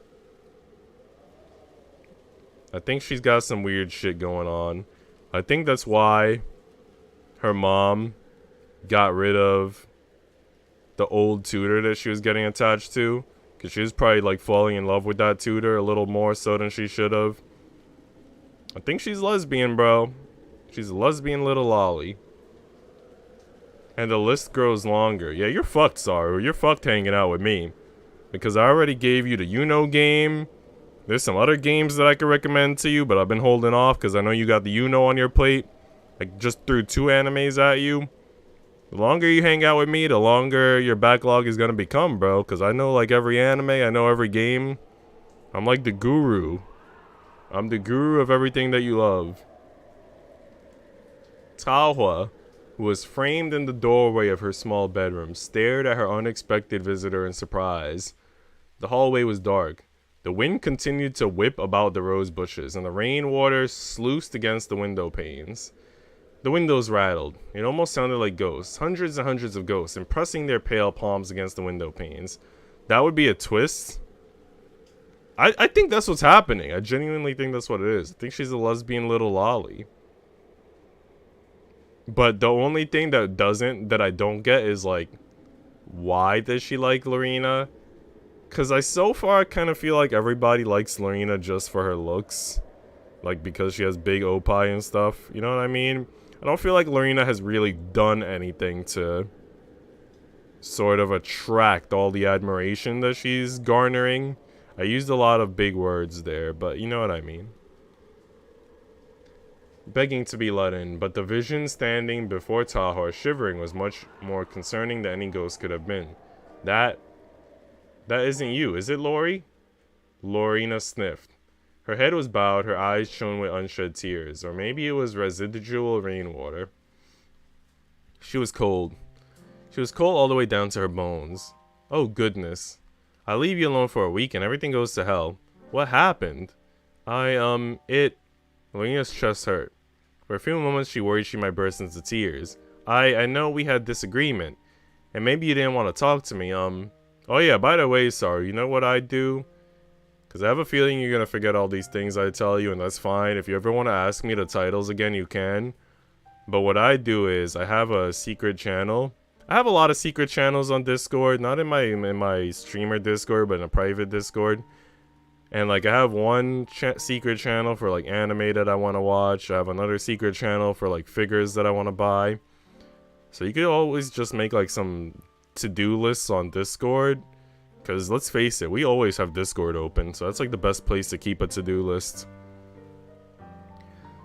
I think she's got some weird shit going on. I think that's why her mom got rid of the old tutor that she was getting attached to. Because she was probably like falling in love with that tutor a little more so than she should have. I think she's lesbian, bro. She's a lesbian little lolly. And the list grows longer. Yeah, you're fucked, Saru. You're fucked hanging out with me. Because I already gave you the You-Know game. There's some other games that I could recommend to you, but I've been holding off because I know you got the You-Know on your plate. I just threw 2 animes at you. The longer you hang out with me, the longer your backlog is going to become, bro. Because I know like every anime, I know every game. I'm like the guru. I'm the guru of everything that you love. Taha, who was framed in the doorway of her small bedroom, stared at her unexpected visitor in surprise. The hallway was dark. The wind continued to whip about the rose bushes, and the rainwater sluiced against the window panes. The windows rattled. It almost sounded like ghosts, hundreds and hundreds of ghosts, impressing their pale palms against the window panes. That would be a twist. I think that's what's happening. I genuinely think that's what it is. I think she's a lesbian little lolly. But the only thing that I don't get is like, why does she like Lorena? Because I so far kind of feel like everybody likes Lorena just for her looks. Like because she has big opie and stuff. You know what I mean? I don't feel like Lorena has really done anything to sort of attract all the admiration that she's garnering. I used a lot of big words there, but you know what I mean. Begging to be let in, but the vision standing before Taha shivering was much more concerning than any ghost could have been. That isn't you, is it, Lori? Lorena sniffed. Her head was bowed, her eyes shone with unshed tears, or maybe it was residual rainwater. She was cold. She was cold all the way down to her bones. Oh, goodness. I leave you alone for a week and everything goes to hell. What happened? Lorena's chest hurt. For a few moments she worried she might burst into tears. I know we had disagreement, and maybe you didn't want to talk to me, Oh yeah, by the way, sorry, you know what I do? Because I have a feeling you're going to forget all these things I tell you, and that's fine. If you ever want to ask me the titles again, you can. But what I do is, I have a secret channel. I have a lot of secret channels on Discord. Not in my streamer Discord, but in a private Discord. And like, I have one secret channel for like anime that I want to watch. I have another secret channel for like figures that I want to buy. So you could always just make like some to-do lists on Discord, because let's face it, we always have Discord open, so that's like the best place to keep a to-do list.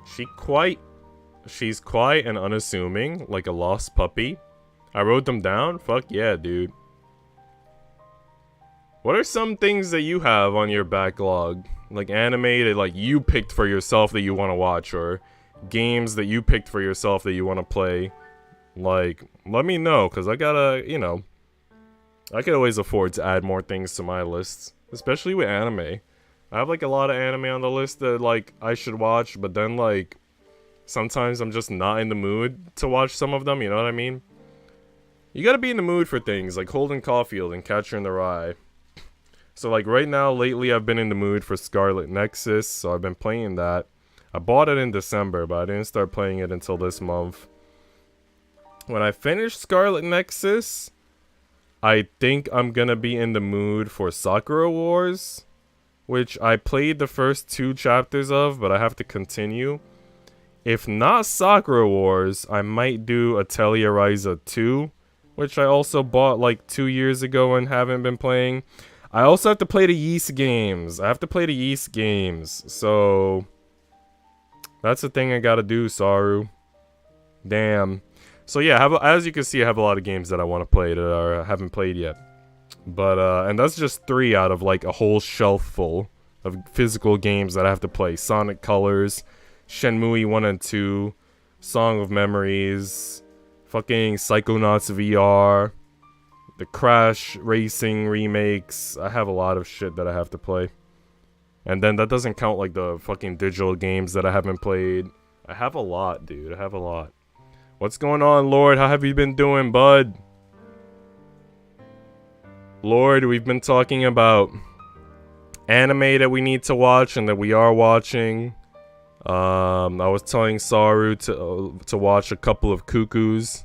She's quiet and unassuming, like a lost puppy. I wrote them down? Fuck yeah, dude. What are some things that you have on your backlog? Like anime that like you picked for yourself that you want to watch, or games that you picked for yourself that you want to play? Like, let me know, because I gotta, you know, I could always afford to add more things to my lists, especially with anime. I have like a lot of anime on the list that like I should watch, but then like sometimes I'm just not in the mood to watch some of them, you know what I mean? You gotta be in the mood for things like Holden Caulfield and Catcher in the Rye. So like right now, lately I've been in the mood for Scarlet Nexus, so I've been playing that. I bought it in December, but I didn't start playing it until this month. When I finish Scarlet Nexus, I think I'm gonna be in the mood for Sakura Wars, which I played the first 2 chapters of, but I have to continue. If not Sakura Wars, I might do Atelier Ryza 2, which I also bought like 2 years ago and haven't been playing. I also have to play the Yeast games. So That's the thing I gotta do, Saru. Damn. So yeah, as you can see, I have a lot of games that I want to play that I haven't played yet. But, and that's just 3 out of, like, a whole shelf full of physical games that I have to play. Sonic Colors, Shenmue 1 and 2, Song of Memories, fucking Psychonauts VR, the Crash Racing remakes. I have a lot of shit that I have to play. And then that doesn't count, like, the fucking digital games that I haven't played. I have a lot, dude. I have a lot. What's going on, Lord? How have you been doing, bud? Lord, we've been talking about anime that we need to watch and that we are watching. I was telling Saru to watch a couple of Cuckoos,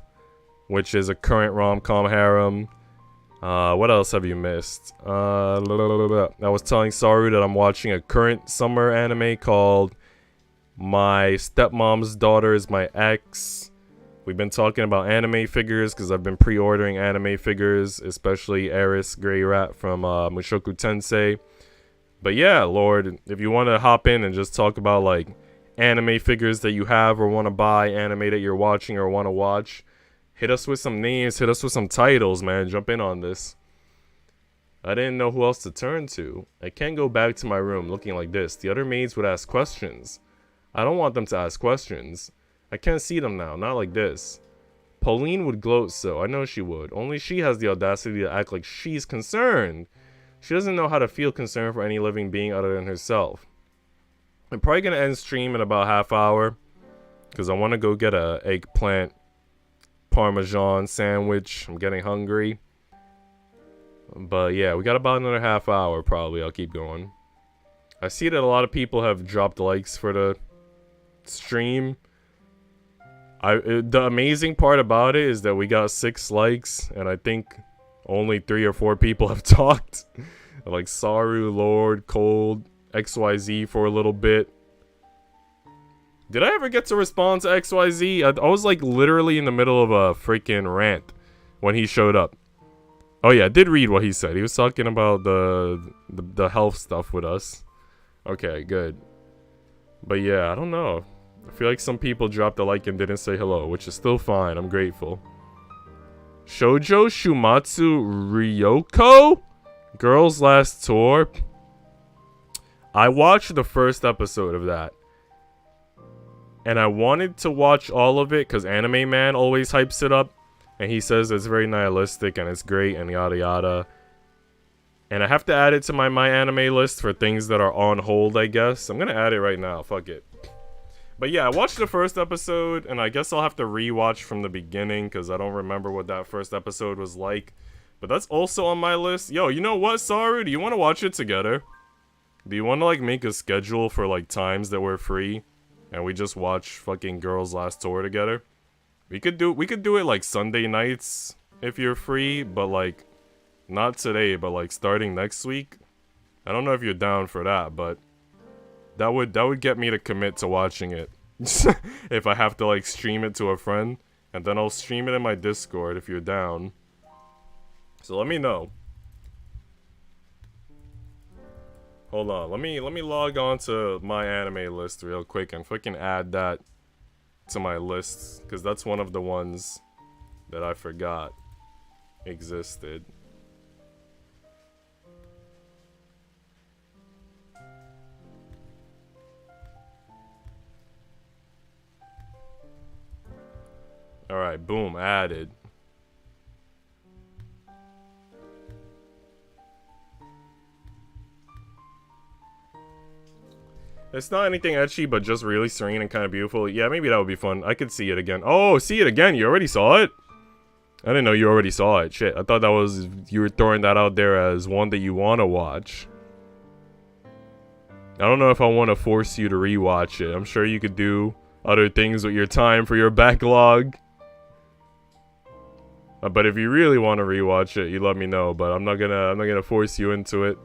which is a current rom-com harem. What else have you missed? I was telling Saru that I'm watching a current summer anime called My Stepmom's Daughter is My Ex. We've been talking about anime figures because I've been pre-ordering anime figures, especially Eris Grey Rat from Mushoku Tensei. But yeah, Lord, if you want to hop in and just talk about like anime figures that you have or want to buy, anime that you're watching or want to watch, hit us with some names, hit us with some titles, man. Jump in on this. I didn't know who else to turn to. I can't go back to my room looking like this. The other maids would ask questions. I don't want them to ask questions. I can't see them now, not like this. Pauline would gloat so, I know she would. Only she has the audacity to act like she's concerned. She doesn't know how to feel concern for any living being other than herself. I'm probably going to end stream in about half hour. Because I want to go get a eggplant parmesan sandwich. I'm getting hungry. But yeah, we got about another half hour probably. I'll keep going. I see that a lot of people have dropped likes for the stream. The amazing part about it is that we got 6 likes, and I think only 3 or 4 people have talked. Like Saru, Lord, Cold, XYZ for a little bit. Did I ever get to respond to XYZ? I was like literally in the middle of a freaking rant when he showed up. Oh yeah, I did read what he said. He was talking about the health stuff with us. Okay, good. But yeah, I don't know. I feel like some people dropped a like and didn't say hello, which is still fine. I'm grateful. Shoujo Shumatsu Ryoko? Girls Last Tour? I watched the first episode of that. And I wanted to watch all of it because Anime Man always hypes it up. And he says it's very nihilistic and it's great and yada yada. And I have to add it to my anime list for things that are on hold, I guess. I'm going to add it right now. Fuck it. But yeah, I watched the first episode, and I guess I'll have to rewatch from the beginning, because I don't remember what that first episode was like. But that's also on my list. Yo, you know what, Saru? Do you want to watch it together? Do you want to, like, make a schedule for, like, times that we're free, and we just watch fucking Girls Last Tour together? We could do it, like, Sunday nights, if you're free, but, like, not today, but, like, starting next week. I don't know if you're down for that, but that would get me to commit to watching it. If I have to like stream it to a friend, and then I'll stream it in my Discord if you're down. So let me know. Hold on, let me log on to my anime list real quick and fucking add that to my list, because that's one of the ones that I forgot existed. Alright, boom, added. It's not anything ecchi, but just really serene and kind of beautiful. Yeah, maybe that would be fun. I could see it again. Oh, see it again? You already saw it? I didn't know you already saw it. Shit, I thought that was... You were throwing that out there as one that you want to watch. I don't know if I want to force you to rewatch it. I'm sure you could do other things with your time for your backlog. But if you really want to rewatch it, you let me know. But I'm not gonna force you into it.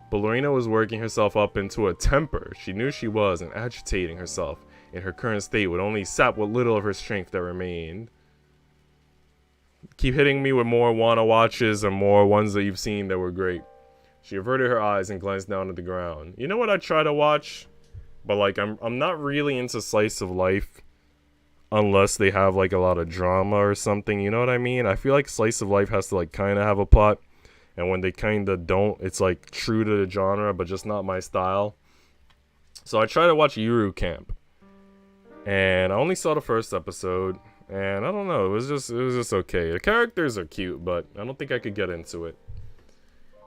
But Lorena was working herself up into a temper. She knew she was, and agitating herself in her current state would only sap what little of her strength that remained. Keep hitting me with more wanna watches and more ones that you've seen that were great. She averted her eyes and glanced down at the ground. You know what I try to watch? But like I'm not really into slice of life unless they have like a lot of drama or something, you know what I mean? I feel like slice of life has to like kind of have a plot, and when they kind of don't, it's like true to the genre but just not my style. So I tried to watch Yuri Camp, and I only saw the first episode, and I don't know, it was just okay. The characters are cute, but I don't think I could get into it.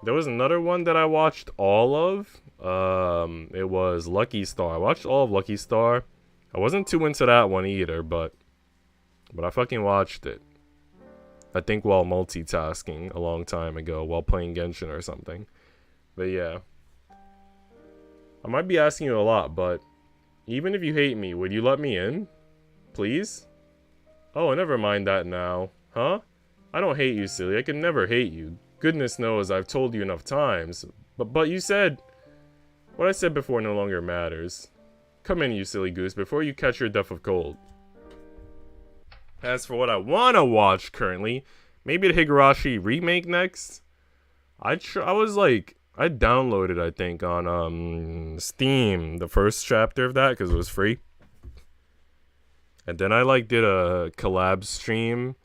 There was another one that I watched all of. It was Lucky Star. I watched all of Lucky Star. I wasn't too into that one either, but I fucking watched it. I think while multitasking a long time ago, while playing Genshin or something. But yeah. I might be asking you a lot, but even if you hate me, would you let me in? Please? Oh, never mind that now. Huh? I don't hate you, silly. I can never hate you. Goodness knows I've told you enough times. But you said... What I said before no longer matters. Come in, you silly goose, before you catch your death of cold. As for what I want to watch currently, maybe the Higurashi remake next. I downloaded, I think, on Steam, the first chapter of that, because it was free. And then I like did a collab stream.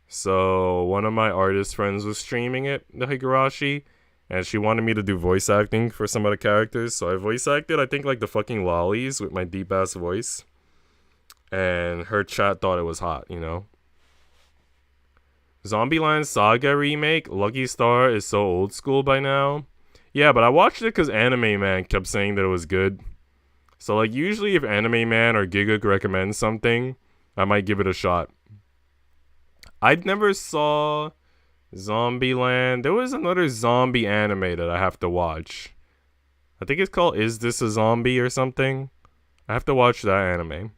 So one of my artist friends was streaming it, the Higurashi, and she wanted me to do voice acting for some of the characters. So I voice acted, I think, like the fucking lollies with my deep ass voice. And her chat thought it was hot, you know. Zombieland Saga remake, Lucky Star is so old school by now. Yeah, but I watched it because Anime Man kept saying that it was good. So like usually if Anime Man or Giga recommends something, I might give it a shot. I never saw Zombieland. There was another zombie anime that I have to watch. I think it's called Is This a Zombie or something? I have to watch that anime.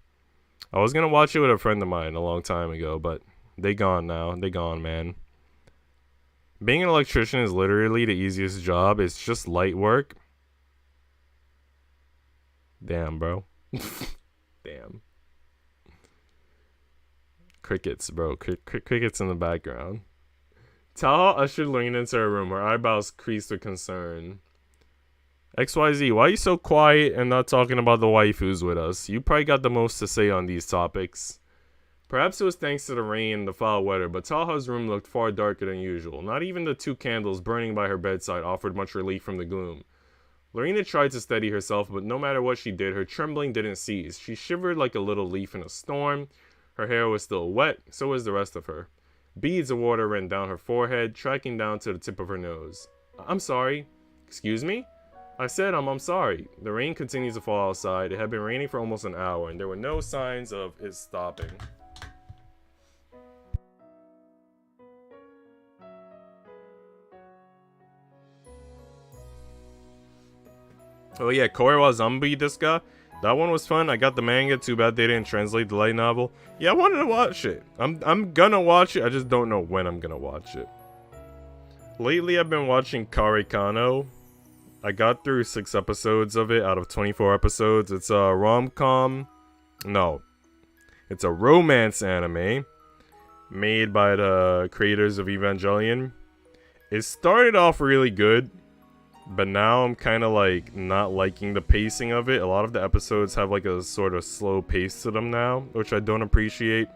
I was gonna watch it with a friend of mine a long time ago, but they gone now. They gone, man. Being an electrician is literally the easiest job. It's just light work. Damn, bro. Damn. Crickets, bro. Crickets in the background. Taha ushered Lorena into her room. Her eyebrows creased with concern. XYZ, why are you so quiet and not talking about the waifus with us? You probably got the most to say on these topics. Perhaps it was thanks to the rain and the foul weather, but Taha's room looked far darker than usual. Not even the 2 candles burning by her bedside offered much relief from the gloom. Lorena tried to steady herself, but no matter what she did, her trembling didn't cease. She shivered like a little leaf in a storm. Her hair was still wet, so was the rest of her. Beads of water ran down her forehead, tracking down to the tip of her nose. I'm sorry. Excuse me? I said I'm sorry. The rain continues to fall outside. It had been raining for almost an hour, and there were no signs of it stopping. Oh yeah, Korewa Zombie Deska. That one was fun. I got the manga. Too bad they didn't translate the light novel. Yeah, I wanted to watch it. I'm gonna watch it. I just don't know when I'm gonna watch it. Lately, I've been watching Karekano. I got through 6 episodes of it out of 24 episodes. It's a rom-com. No. It's a romance anime made by the creators of Evangelion. It started off really good, but now I'm kind of like not liking the pacing of it. A lot of the episodes have like a sort of slow pace to them now, which I don't appreciate.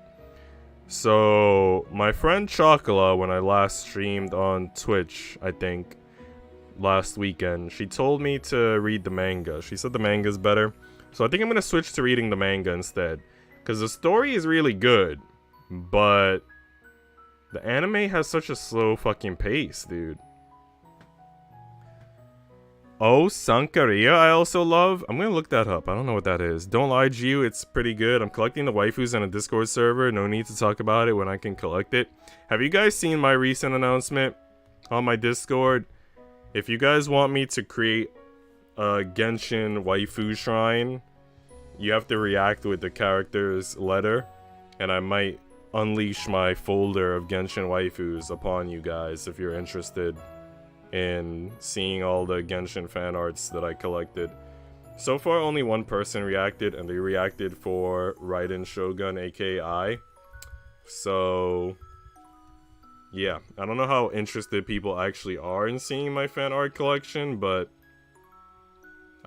So my friend Chocula, when I last streamed on Twitch, I think last weekend, she told me to read the manga. She said the manga's better, so I think I'm gonna switch to reading the manga instead, because the story is really good, but the anime has such a slow fucking pace, dude. Oh, Sankaria I also love. I'm gonna look that up. I don't know what that is. Don't lie to you, it's pretty good. I'm collecting the waifus on a Discord server. No need to talk about it when I can collect it. Have you guys seen my recent announcement on my Discord? If you guys want me to create a Genshin waifu shrine, you have to react with the character's letter, and I might unleash my folder of Genshin waifus upon you guys if you're interested in seeing all the Genshin fan arts that I collected. So far, only one person reacted, and they reacted for Raiden Shogun, aka I. So yeah, I don't know how interested people actually are in seeing my fan art collection, but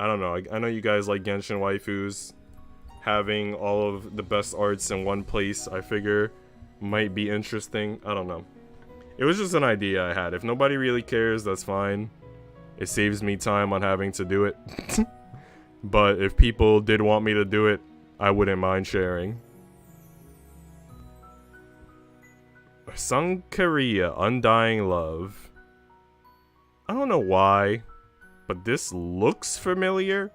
I don't know. I know you guys like Genshin waifus. Having all of the best arts in one place, I figure, might be interesting. I don't know. It was just an idea I had. If nobody really cares, that's fine. It saves me time on having to do it. But if people did want me to do it, I wouldn't mind sharing. Sunkaria, Undying Love. I don't know why, but this looks familiar.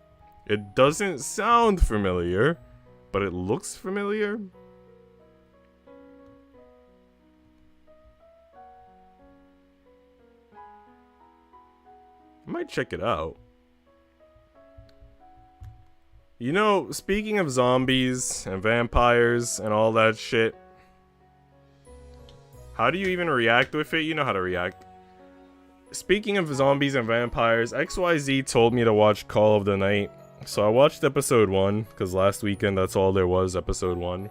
It doesn't sound familiar, but it looks familiar. I might check it out. You know, speaking of zombies and vampires and all that shit, how do you even react with it? You know how to react. Speaking of zombies and vampires, XYZ told me to watch Call of the Night. So I watched episode 1, because last weekend that's all there was, episode 1.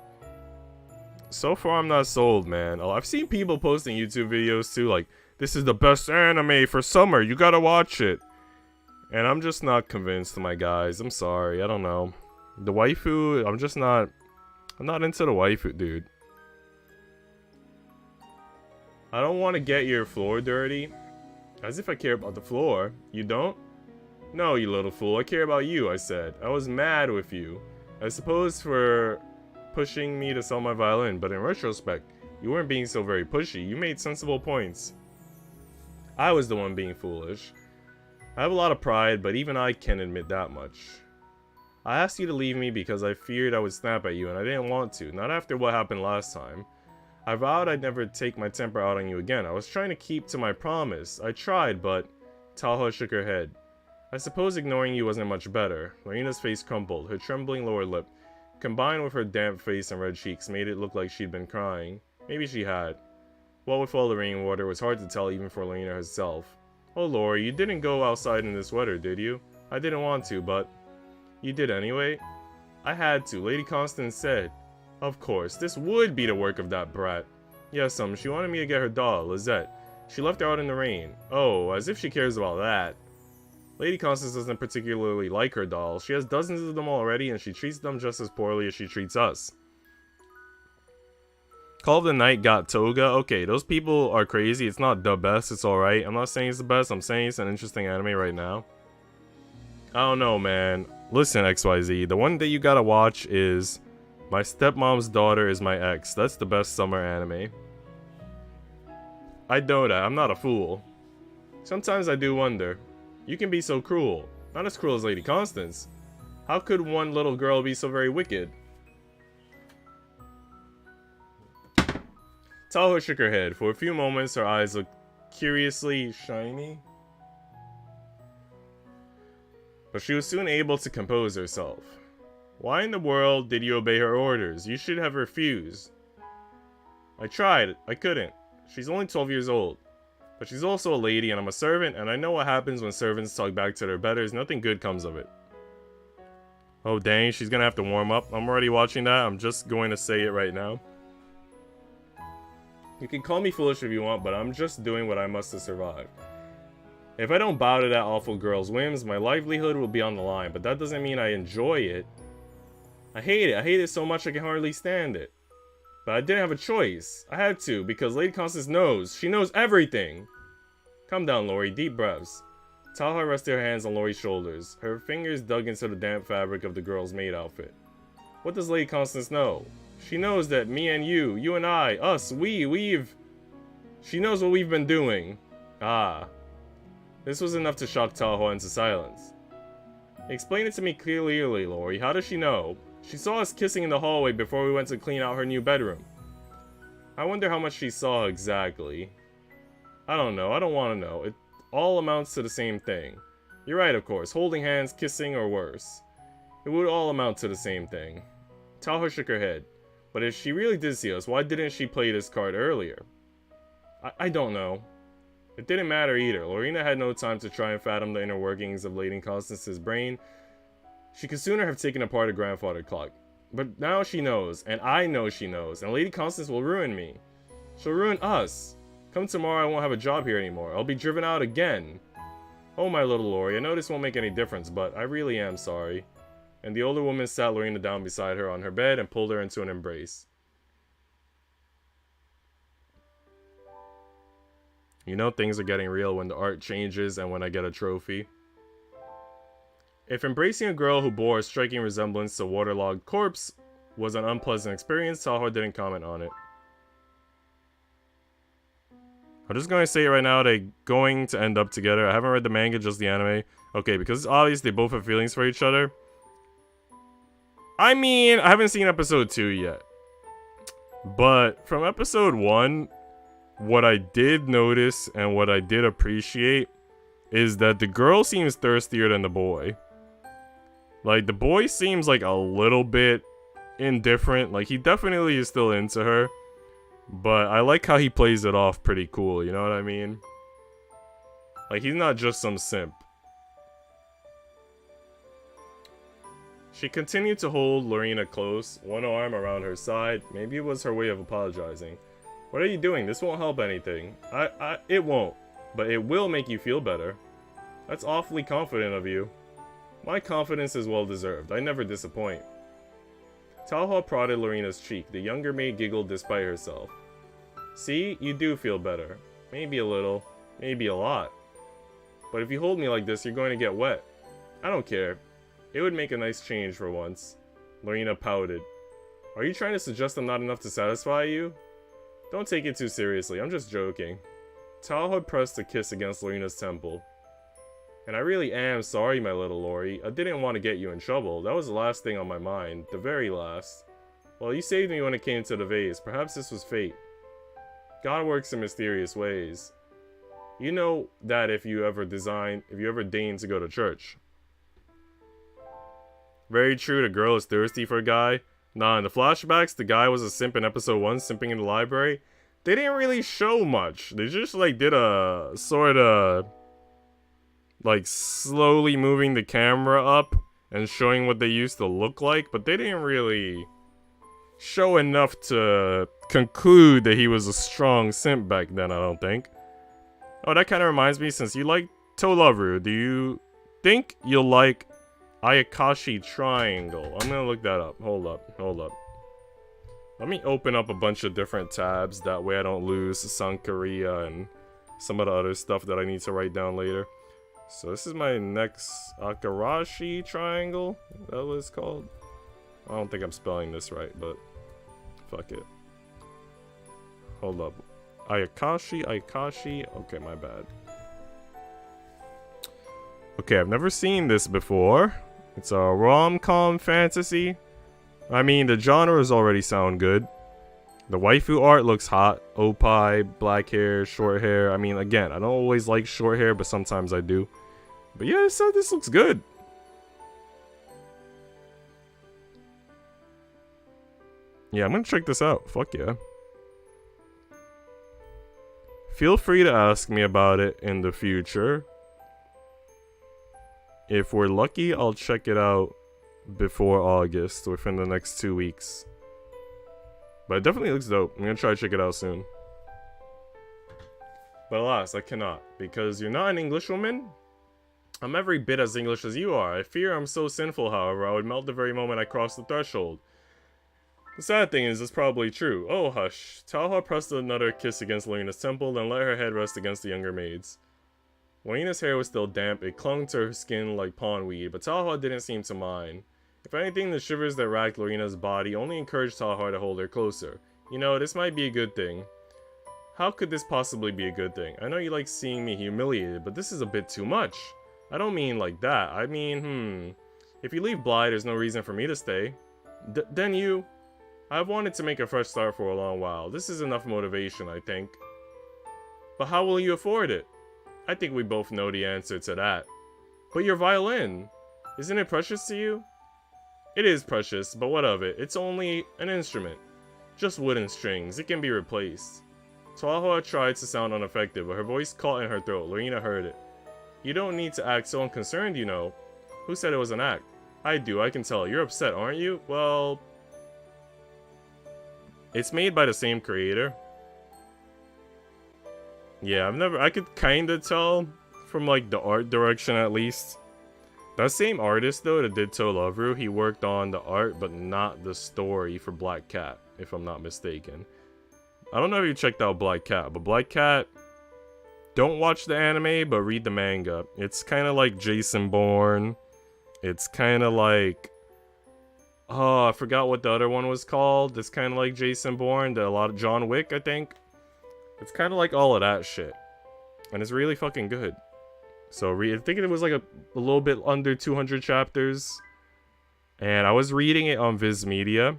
So far I'm not sold, man. Oh, I've seen people posting YouTube videos too, like, this is the best anime for summer, you gotta watch it. And I'm just not convinced, my guys. I'm sorry, I don't know. The waifu, I'm not into the waifu, dude. I don't want to get your floor dirty. As if I care about the floor. You don't? No, you little fool. I care about you, I said. I was mad with you. I suppose for pushing me to sell my violin, but in retrospect, you weren't being so very pushy. You made sensible points. I was the one being foolish. I have a lot of pride, but even I can admit that much. I asked you to leave me because I feared I would snap at you, and I didn't want to. Not after what happened last time. I vowed I'd never take my temper out on you again. I was trying to keep to my promise. I tried, but... Taha shook her head. I suppose ignoring you wasn't much better. Lorena's face crumpled. Her trembling lower lip, combined with her damp face and red cheeks, made it look like she'd been crying. Maybe she had. What with all the rainwater, it was hard to tell even for Lorena herself. Oh, Lori, you didn't go outside in this weather, did you? I didn't want to, but... You did anyway? I had to. Lady Constance said. Of course, this would be the work of that brat. Yes, she wanted me to get her doll, Lizette. She left her out in the rain. Oh, as if she cares about that. Lady Constance doesn't particularly like her dolls. She has dozens of them already, and she treats them just as poorly as she treats us. Call of the Night got Toga. Okay, those people are crazy. It's not the best. It's alright. I'm not saying it's the best. I'm saying it's an interesting anime right now. I don't know, man. Listen, XYZ. The one that you gotta watch is My Stepmom's Daughter is My Ex. That's the best summer anime. I know that. I'm not a fool. Sometimes I do wonder. You can be so cruel. Not as cruel as Lady Constance. How could one little girl be so very wicked? Taha shook her head. For a few moments, her eyes looked curiously shiny. But she was soon able to compose herself. Why in the world did you obey her orders? You should have refused. I tried. I couldn't. She's only 12 years old. But she's also a lady and I'm a servant, and I know what happens when servants talk back to their betters. Nothing good comes of it. Oh dang, she's gonna have to warm up. I'm already watching that. I'm just going to say it right now. You can call me foolish if you want, but I'm just doing what I must to survive. If I don't bow to that awful girl's whims, my livelihood will be on the line, but that doesn't mean I enjoy it. I hate it. I hate it so much I can hardly stand it. But I didn't have a choice. I had to, because Lady Constance knows. She knows everything. Calm down, Lori. Deep breaths. Taha rested her hands on Lori's shoulders. Her fingers dug into the damp fabric of the girl's maid outfit. What does Lady Constance know? She knows that me and you and I, us, we've... She knows what we've been doing. Ah. This was enough to shock Taha into silence. Explain it to me clearly, Lori. How does she know? She saw us kissing in the hallway before we went to clean out her new bedroom. I wonder how much she saw exactly. I don't know. I don't want to know. It all amounts to the same thing. You're right, of course. Holding hands, kissing, or worse. It would all amount to the same thing. Taha shook her head. But if she really did see us, why didn't she play this card earlier? I don't know. It didn't matter either. Lorena had no time to try and fathom the inner workings of Lady Constance's brain. She could sooner have taken apart a grandfather clock. But now she knows, and I know she knows, and Lady Constance will ruin me. She'll ruin us. Come tomorrow, I won't have a job here anymore. I'll be driven out again. Oh, my little Lori, I know this won't make any difference, but I really am sorry. And the older woman sat Lorena down beside her on her bed and pulled her into an embrace. You know things are getting real when the art changes and when I get a trophy. If embracing a girl who bore a striking resemblance to a waterlogged corpse was an unpleasant experience, Taha didn't comment on it. I'm just going to say it right now, they're going to end up together. I haven't read the manga, just the anime. Okay, because it's obvious they both have feelings for each other. I mean, I haven't seen episode 2 yet. But from episode 1, what I did notice and what I did appreciate is that the girl seems thirstier than the boy. Like, the boy seems like a little bit indifferent. Like, he definitely is still into her. But I like how he plays it off pretty cool, you know what I mean? Like, he's not just some simp. She continued to hold Lorena close, one arm around her side. Maybe it was her way of apologizing. What are you doing? This won't help anything. It won't. But it will make you feel better. That's awfully confident of you. My confidence is well deserved. I never disappoint. Taha prodded Lorena's cheek. The younger maid giggled despite herself. See, you do feel better. Maybe a little. Maybe a lot. But if you hold me like this, you're going to get wet. I don't care. It would make a nice change for once. Lorena pouted. Are you trying to suggest I'm not enough to satisfy you? Don't take it too seriously. I'm just joking. Taha pressed a kiss against Lorena's temple. And I really am sorry, my little Lori. I didn't want to get you in trouble. That was the last thing on my mind. The very last. Well, you saved me when it came to the vase. Perhaps this was fate. God works in mysterious ways. You know that if you ever deign to go to church. Very true, the girl is thirsty for a guy. Nah, in the flashbacks, the guy was a simp in episode 1, simping in the library. They didn't really show much. They just, like, did a sort of... like, slowly moving the camera up and showing what they used to look like, but they didn't really show enough to conclude that he was a strong simp back then, I don't think. Oh, that kind of reminds me, since you like Tolaru, do you think you'll like Ayakashi Triangle? I'm gonna look that up. Hold up. Let me open up a bunch of different tabs, that way I don't lose Sankaria and some of the other stuff that I need to write down later. So this is my next Akarashi Triangle. Is that what it's called? I don't think I'm spelling this right, but fuck it. Hold up. Ayakashi. Okay, my bad. Okay, I've never seen this before. It's a rom-com fantasy. I mean, the genres already sound good. The waifu art looks hot. Opie, black hair, short hair. I mean, again, I don't always like short hair, but sometimes I do. But yeah, so this looks good. Yeah, I'm gonna check this out. Fuck yeah. Feel free to ask me about it in the future. If we're lucky, I'll check it out before August, within the next 2 weeks. But it definitely looks dope. I'm gonna try to check it out soon. But alas, I cannot, because you're not an Englishwoman. I'm every bit as English as you are. I fear I'm so sinful, however, I would melt the very moment I cross the threshold. The sad thing is, it's probably true. Oh, hush. Taha pressed another kiss against Lorena's temple, then let her head rest against the younger maid's. Lorena's hair was still damp. It clung to her skin like pondweed, but Taha didn't seem to mind. If anything, the shivers that racked Lorena's body only encouraged Taha to hold her closer. You know, this might be a good thing. How could this possibly be a good thing? I know you like seeing me humiliated, but this is a bit too much. I don't mean like that. I mean, If you leave Bly, there's no reason for me to stay. Then you... I've wanted to make a fresh start for a long while. This is enough motivation, I think. But how will you afford it? I think we both know the answer to that. But your violin, isn't it precious to you? It is precious, but what of it? It's only an instrument. Just wooden strings. It can be replaced. Taha tried to sound unaffected, but her voice caught in her throat. Lorena heard it. You don't need to act so unconcerned, you know. Who said it was an act? I do, I can tell. You're upset, aren't you? Well... It's made by the same creator. Yeah, I could kinda tell from like the art direction at least. That same artist though that did To Love Ru, he worked on the art but not the story for Black Cat, if I'm not mistaken. I don't know if you checked out Black Cat, but Black Cat, don't watch the anime, but read the manga. It's kind of like Jason Bourne. It's kind of like... Oh, I forgot what the other one was called. It's kind of like Jason Bourne, a lot of John Wick, I think. It's kind of like all of that shit. And it's really fucking good. So, I think it was like a little bit under 200 chapters. And I was reading it on Viz Media.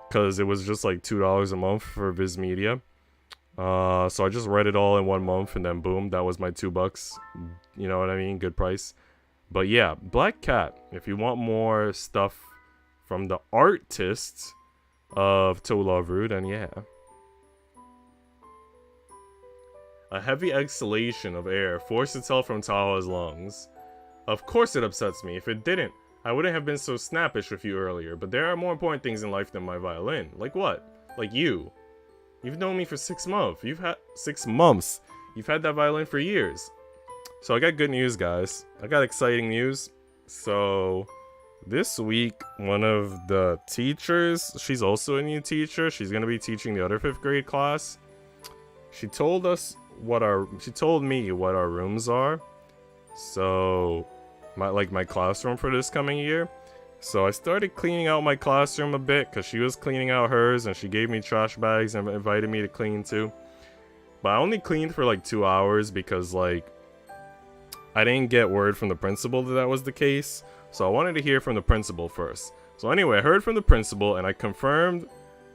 Because it was just like $2 a month for Viz Media. So I just read it all in 1 month, and then boom, that was my $2. You know what I mean? Good price. But yeah, Black Cat. If you want more stuff from the artist of To Love Ru, then yeah. A heavy exhalation of air forced itself from Taha's lungs. Of course it upsets me. If it didn't, I wouldn't have been so snappish with you earlier. But there are more important things in life than my violin. Like what? Like you. You've known me for 6 months. You've had 6 months. You've had that violin for years. So I got good news, guys. I got exciting news. So this week, one of the teachers, she's also a new teacher. She's gonna be teaching the other 5th grade class. She told me what our rooms are. So my classroom for this coming year. So I started cleaning out my classroom a bit because she was cleaning out hers, and she gave me trash bags and invited me to clean too. But I only cleaned for like 2 hours because like I didn't get word from the principal that was the case. So I wanted to hear from the principal first. So anyway, I heard from the principal and I confirmed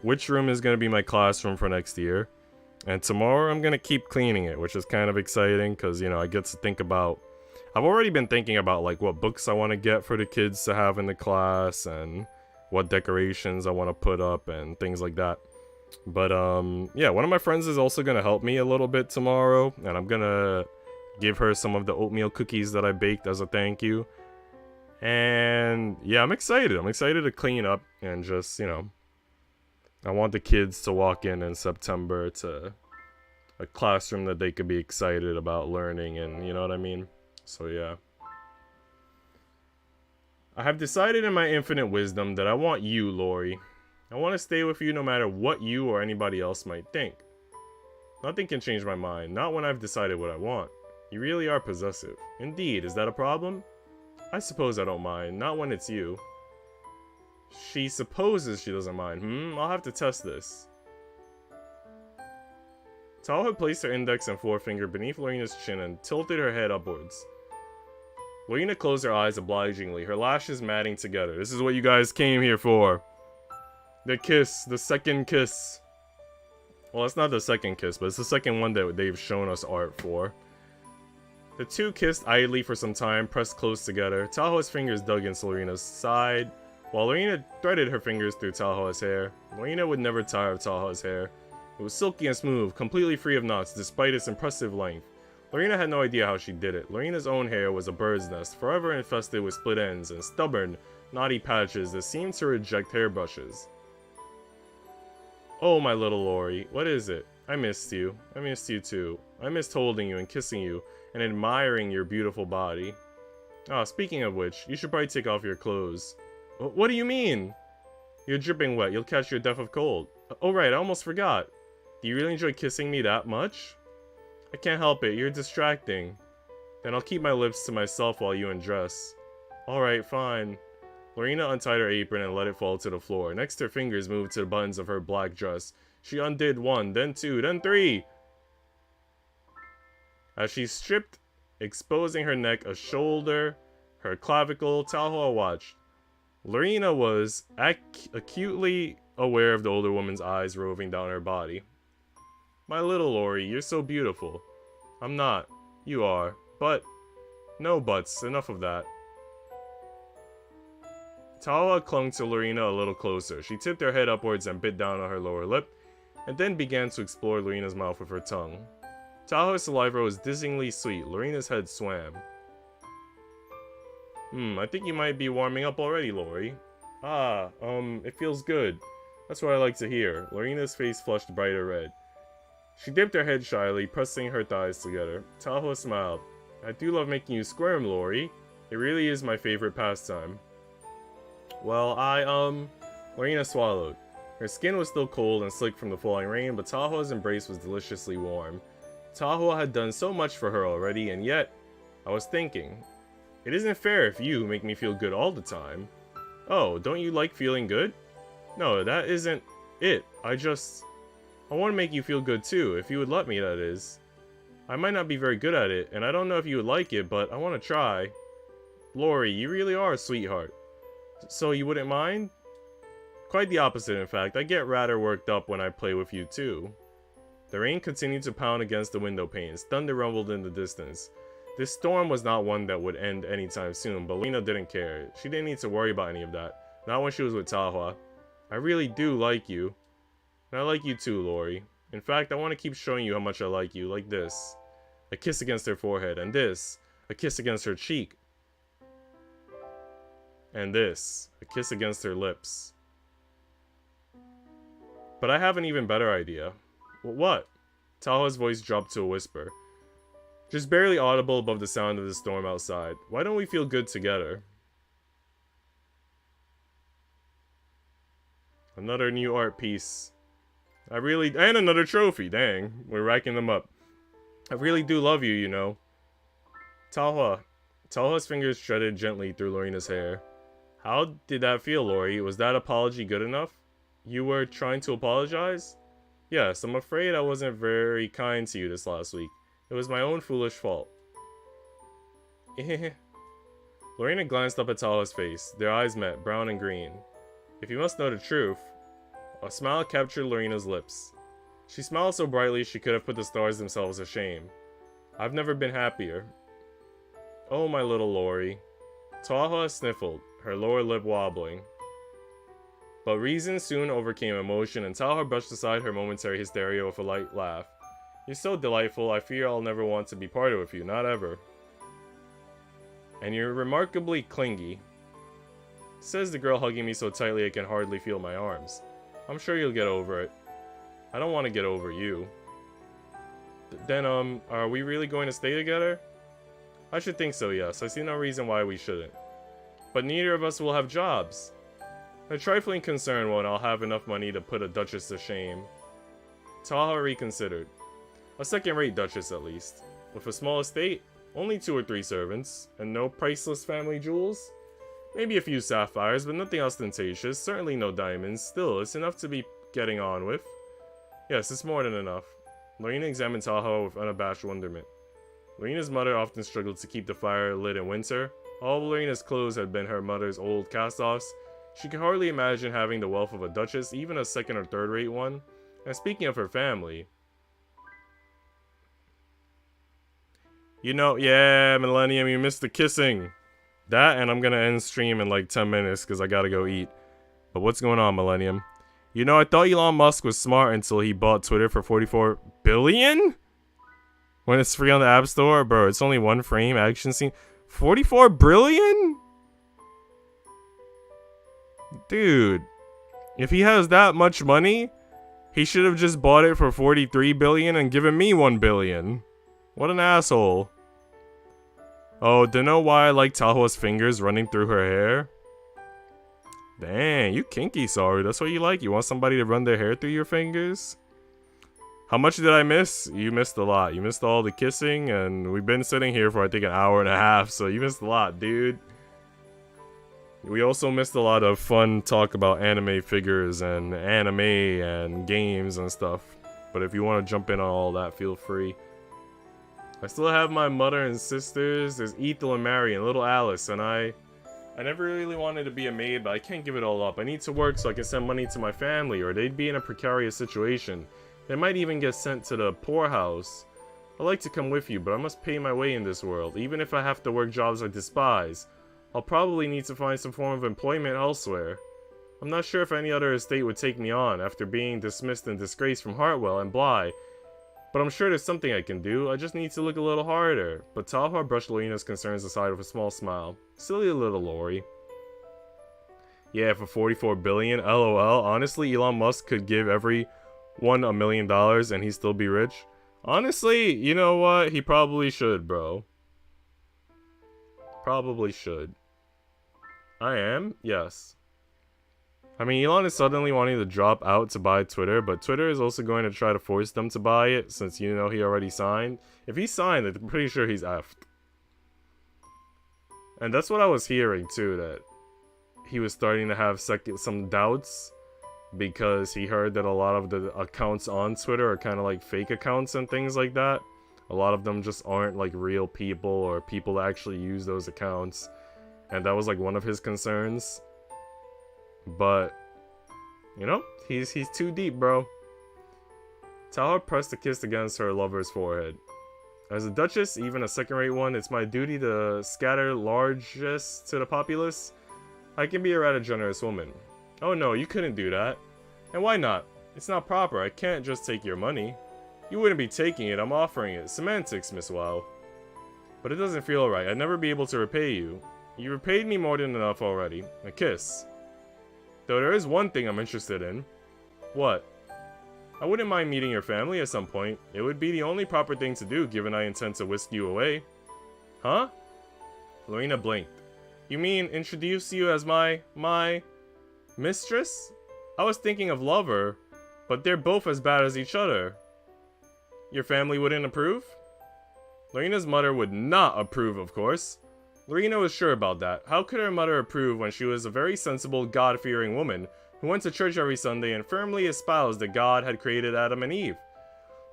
which room is going to be my classroom for next year. And tomorrow I'm going to keep cleaning it, which is kind of exciting because, you know, I get to think about... I've already been thinking about like what books I want to get for the kids to have in the class and what decorations I want to put up and things like that. But yeah, one of my friends is also going to help me a little bit tomorrow, and I'm going to give her some of the oatmeal cookies that I baked as a thank you. And yeah, I'm excited. I'm excited to clean up and just, you know, I want the kids to walk in September to a classroom that they could be excited about learning, and you know what I mean? So yeah. I have decided in my infinite wisdom that I want you, Lori. I want to stay with you no matter what you or anybody else might think. Nothing can change my mind, not when I've decided what I want. You really are possessive. Indeed, is that a problem? I suppose I don't mind, not when it's you. She supposes she doesn't mind. I'll have to test this. Taha had placed her index and forefinger beneath Lorena's chin and tilted her head upwards. Lorena closed her eyes obligingly, her lashes matting together. This is what you guys came here for. The kiss, the second kiss. Well, it's not the second kiss, but it's the second one that they've shown us art for. The two kissed idly for some time, pressed close together. Taha's fingers dug into Lorena's side, while Lorena threaded her fingers through Taha's hair. Lorena would never tire of Taha's hair. It was silky and smooth, completely free of knots, despite its impressive length. Lorena had no idea how she did it. Lorena's own hair was a bird's nest, forever infested with split ends and stubborn, knotty patches that seemed to reject hairbrushes. Oh, my little Lori, what is it? I missed you. I missed you too. I missed holding you and kissing you and admiring your beautiful body. Ah, speaking of which, you should probably take off your clothes. What do you mean? You're dripping wet. You'll catch your death of cold. Oh right, I almost forgot. Do you really enjoy kissing me that much? I can't help it. You're distracting. Then I'll keep my lips to myself while you undress. Alright, fine. Lorena untied her apron and let it fall to the floor. Next, her fingers moved to the buttons of her black dress. She undid 1, then 2, then 3! As she stripped, exposing her neck, a shoulder, her clavicle, Taha watched. Lorena was acutely aware of the older woman's eyes roving down her body. My little Lori, you're so beautiful. I'm not. You are. But... no buts. Enough of that. Taha clung to Lorena a little closer. She tipped her head upwards and bit down on her lower lip, and then began to explore Lorena's mouth with her tongue. Taha's saliva was dizzyingly sweet. Lorena's head swam. I think you might be warming up already, Lori. It feels good. That's what I like to hear. Lorena's face flushed brighter red. She dipped her head shyly, pressing her thighs together. Taha smiled. I do love making you squirm, Lori. It really is my favorite pastime. Well, Lorena swallowed. Her skin was still cold and slick from the falling rain, but Taha's embrace was deliciously warm. Taha had done so much for her already, and yet, I was thinking, it isn't fair if you make me feel good all the time. Oh, don't you like feeling good? No, that isn't it. I want to make you feel good too, if you would let me, that is. I might not be very good at it, and I don't know if you would like it, but I want to try. Lori, you really are a sweetheart. So you wouldn't mind? Quite the opposite, in fact. I get rather worked up when I play with you too. The rain continued to pound against the window panes. Thunder rumbled in the distance. This storm was not one that would end anytime soon, but Lorena didn't care. She didn't need to worry about any of that. Not when she was with Taha. I really do like you. And I like you too, Lori. In fact, I want to keep showing you how much I like you, like this. A kiss against her forehead, and this. A kiss against her cheek. And this. A kiss against her lips. But I have an even better idea. What? Taha's voice dropped to a whisper. Just barely audible above the sound of the storm outside. Why don't we feel good together? Another new art piece. And another trophy, dang. We're racking them up. I really do love you, you know. Taha's fingers threaded gently through Lorena's hair. How did that feel, Lori? Was that apology good enough? You were trying to apologize? Yes, I'm afraid I wasn't very kind to you this last week. It was my own foolish fault. Lorena glanced up at Taha's face. Their eyes met, brown and green. If you must know the truth, a smile captured Lorena's lips. She smiled so brightly she could have put the stars themselves to shame. I've never been happier. Oh, my little Lori. Taha sniffled, her lower lip wobbling. But reason soon overcame emotion, and Taha brushed aside her momentary hysteria with a light laugh. You're so delightful, I fear I'll never want to be parted with you, not ever. And you're remarkably clingy. Says the girl hugging me so tightly I can hardly feel my arms. I'm sure you'll get over it. I don't want to get over you. Then, are we really going to stay together? I should think so, yes. I see no reason why we shouldn't. But neither of us will have jobs. A trifling concern when I'll have enough money to put a duchess to shame. Taha reconsidered. A second-rate duchess, at least. With a small estate, only 2 or 3 servants, and no priceless family jewels? Maybe a few sapphires, but nothing ostentatious, certainly no diamonds. Still, it's enough to be getting on with. Yes, it's more than enough. Lorena examined Taha with unabashed wonderment. Lorena's mother often struggled to keep the fire lit in winter. All of Lorena's clothes had been her mother's old cast-offs. She could hardly imagine having the wealth of a duchess, even a second or third-rate one. And speaking of her family... You know, yeah, Millennium, you missed the kissing. That, and I'm gonna end stream in like 10 minutes because I gotta go eat. But what's going on, Millennium? You know, I thought Elon Musk was smart until he bought Twitter for 44 billion? When it's free on the App Store? Bro, it's only 1 frame, action scene. 44 billion? Dude, if he has that much money, he should have just bought it for 43 billion and given me 1 billion. What an asshole. Oh, do you know why I like Taha's fingers running through her hair? Dang, you kinky, sorry. That's what you like? You want somebody to run their hair through your fingers? How much did I miss? You missed a lot. You missed all the kissing, and we've been sitting here for I think an hour and a half, so you missed a lot, dude. We also missed a lot of fun talk about anime figures and anime and games and stuff. But if you want to jump in on all that, feel free. I still have my mother and sisters. There's Ethel and Mary and little Alice, and I never really wanted to be a maid, but I can't give it all up. I need to work so I can send money to my family, or they'd be in a precarious situation. They might even get sent to the poorhouse. I'd like to come with you, but I must pay my way in this world, even if I have to work jobs I despise. I'll probably need to find some form of employment elsewhere. I'm not sure if any other estate would take me on, after being dismissed and disgraced from Hartwell and Bly. But I'm sure there's something I can do. I just need to look a little harder. But Taha brushed Lorena's concerns aside with a small smile. Silly little Lori. Yeah, for 44 billion, LOL. Honestly, Elon Musk could give everyone $1 million and he'd still be rich. Honestly, you know what? He probably should, bro. Probably should. I am? Yes. I mean, Elon is suddenly wanting to drop out to buy Twitter, but Twitter is also going to try to force them to buy it since he already signed. If he signed, I'm pretty sure he's effed. And that's what I was hearing too, that he was starting to have some doubts because he heard that a lot of the accounts on Twitter are kind of like fake accounts and things like that. A lot of them just aren't like real people or people that actually use those accounts. And that was like one of his concerns. But, you know, he's too deep, bro. Taha pressed a kiss against her lover's forehead. As a duchess, even a second-rate one, it's my duty to scatter largesse to the populace. I can be a rather generous woman. Oh no, you couldn't do that. And why not? It's not proper, I can't just take your money. You wouldn't be taking it, I'm offering it. Semantics, Miss Wow. But it doesn't feel right, I'd never be able to repay you. You repaid me more than enough already. A kiss. Though there is one thing I'm interested in. What? I wouldn't mind meeting your family at some point. It would be the only proper thing to do, given I intend to whisk you away. Huh? Lorena blinked. You mean introduce you as my mistress? I was thinking of lover, but they're both as bad as each other. Your family wouldn't approve? Lorena's mother would not approve, of course. Lorena was sure about that. How could her mother approve when she was a very sensible, God-fearing woman who went to church every Sunday and firmly espoused that God had created Adam and Eve?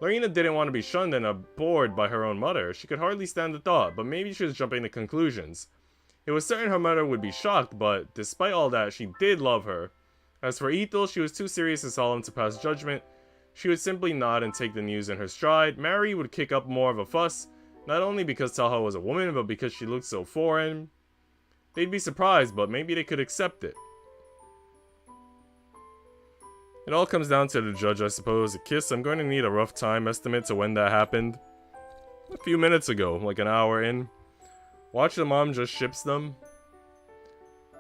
Lorena didn't want to be shunned and abhorred by her own mother. She could hardly stand the thought, but maybe she was jumping to conclusions. It was certain her mother would be shocked, but despite all that, she did love her. As for Ethel, she was too serious and solemn to pass judgment. She would simply nod and take the news in her stride. Mary would kick up more of a fuss, not only because Taha was a woman, but because she looked so foreign. They'd be surprised, but maybe they could accept it. It all comes down to the judge, I suppose. A kiss, I'm going to need a rough time estimate to when that happened. A few minutes ago, like an hour in. Watch the mom just ships them.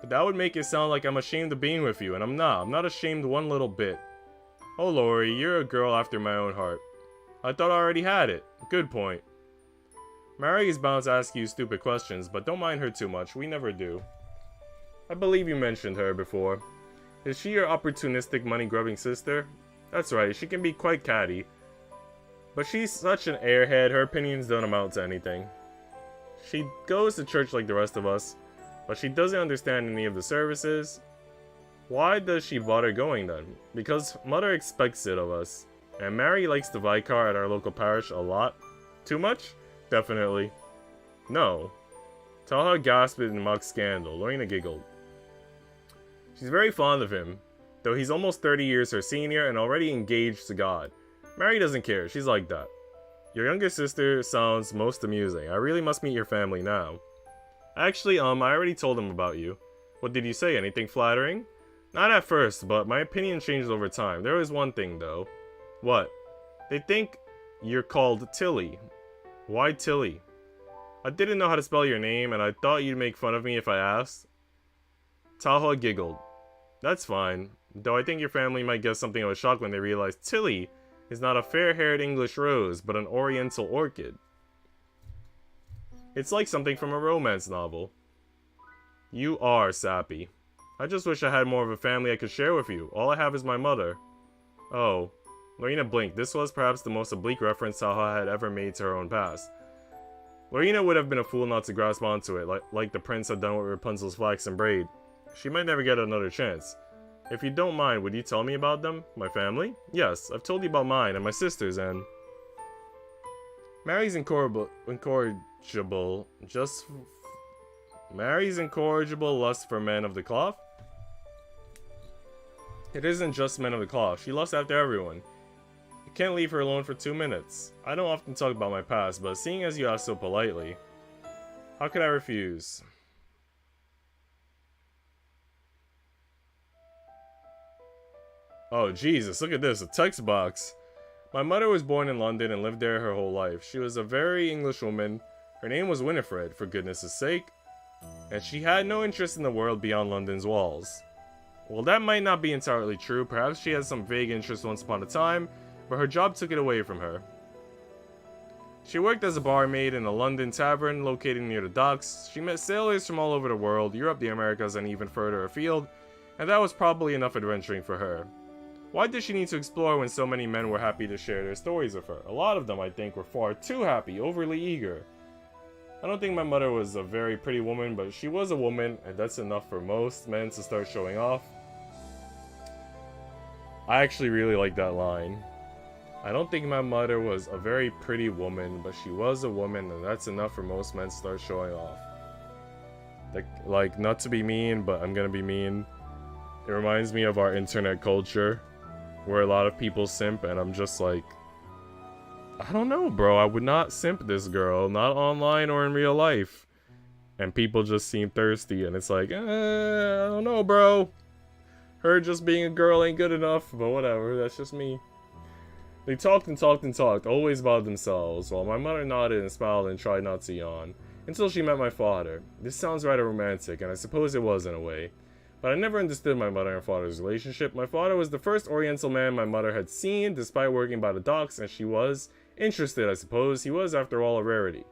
But that would make it sound like I'm ashamed of being with you, and I'm not. I'm not ashamed one little bit. Oh, Lori, you're a girl after my own heart. I thought I already had it. Good point. Mary is bound to ask you stupid questions, but don't mind her too much. We never do. I believe you mentioned her before. Is she your opportunistic money-grubbing sister? That's right, she can be quite catty. But she's such an airhead, her opinions don't amount to anything. She goes to church like the rest of us, but she doesn't understand any of the services. Why does she bother going then? Because Mother expects it of us. And Mary likes the vicar at our local parish a lot. Too much? Definitely. No. Taha gasped in mock scandal. Lorena giggled. She's very fond of him, though he's almost 30 years her senior and already engaged to God. Mary doesn't care, she's like that. Your younger sister sounds most amusing. I really must meet your family now. Actually, I already told them about you. What did you say, anything flattering? Not at first, but my opinion changed over time. There is one thing, though. What? They think you're called Tilly. Why Tilly? I didn't know how to spell your name, and I thought you'd make fun of me if I asked. Taha giggled. That's fine, though I think your family might get something of a shock when they realize Tilly is not a fair-haired English rose, but an oriental orchid. It's like something from a romance novel. You are sappy. I just wish I had more of a family I could share with you. All I have is my mother. Oh. Lorena blinked. This was perhaps the most oblique reference Taha had ever made to her own past. Lorena would have been a fool not to grasp onto it, like the prince had done with Rapunzel's flaxen braid. She might never get another chance. If you don't mind, would you tell me about them? My family? Yes, I've told you about mine and my sisters and... Mary's incorrigible lust for men of the cloth? It isn't just men of the cloth. She lusts after everyone. You can't leave her alone for 2 minutes. I don't often talk about my past, but seeing as you ask so politely, how could I refuse? Oh Jesus, look at this, a text box. My mother was born in London and lived there her whole life. She was a very English woman. Her name was Winifred, for goodness' sake. And she had no interest in the world beyond London's walls. Well, that might not be entirely true. Perhaps she had some vague interest once upon a time, but her job took it away from her. She worked as a barmaid in a London tavern located near the docks. She met sailors from all over the world, Europe, the Americas, and even further afield, and that was probably enough adventuring for her. Why did she need to explore when so many men were happy to share their stories with her? A lot of them, I think, were far too happy, overly eager. I don't think my mother was a very pretty woman, but she was a woman, and that's enough for most men to start showing off. I actually really like that line. I don't think my mother was a very pretty woman, but she was a woman, and that's enough for most men to start showing off. Like, not to be mean, but I'm gonna be mean. It reminds me of our internet culture, where a lot of people simp, and I'm just like, I don't know, bro. I would not simp this girl, not online or in real life. And people just seem thirsty, and it's like, I don't know, bro. Her just being a girl ain't good enough, but whatever, that's just me. They talked and talked and talked, always about themselves, while my mother nodded and smiled and tried not to yawn. Until she met my father. This sounds rather romantic, and I suppose it was in a way. But I never understood my mother and father's relationship. My father was the first Oriental man my mother had seen, despite working by the docks, and she was interested, I suppose. He was, after all, a rarity.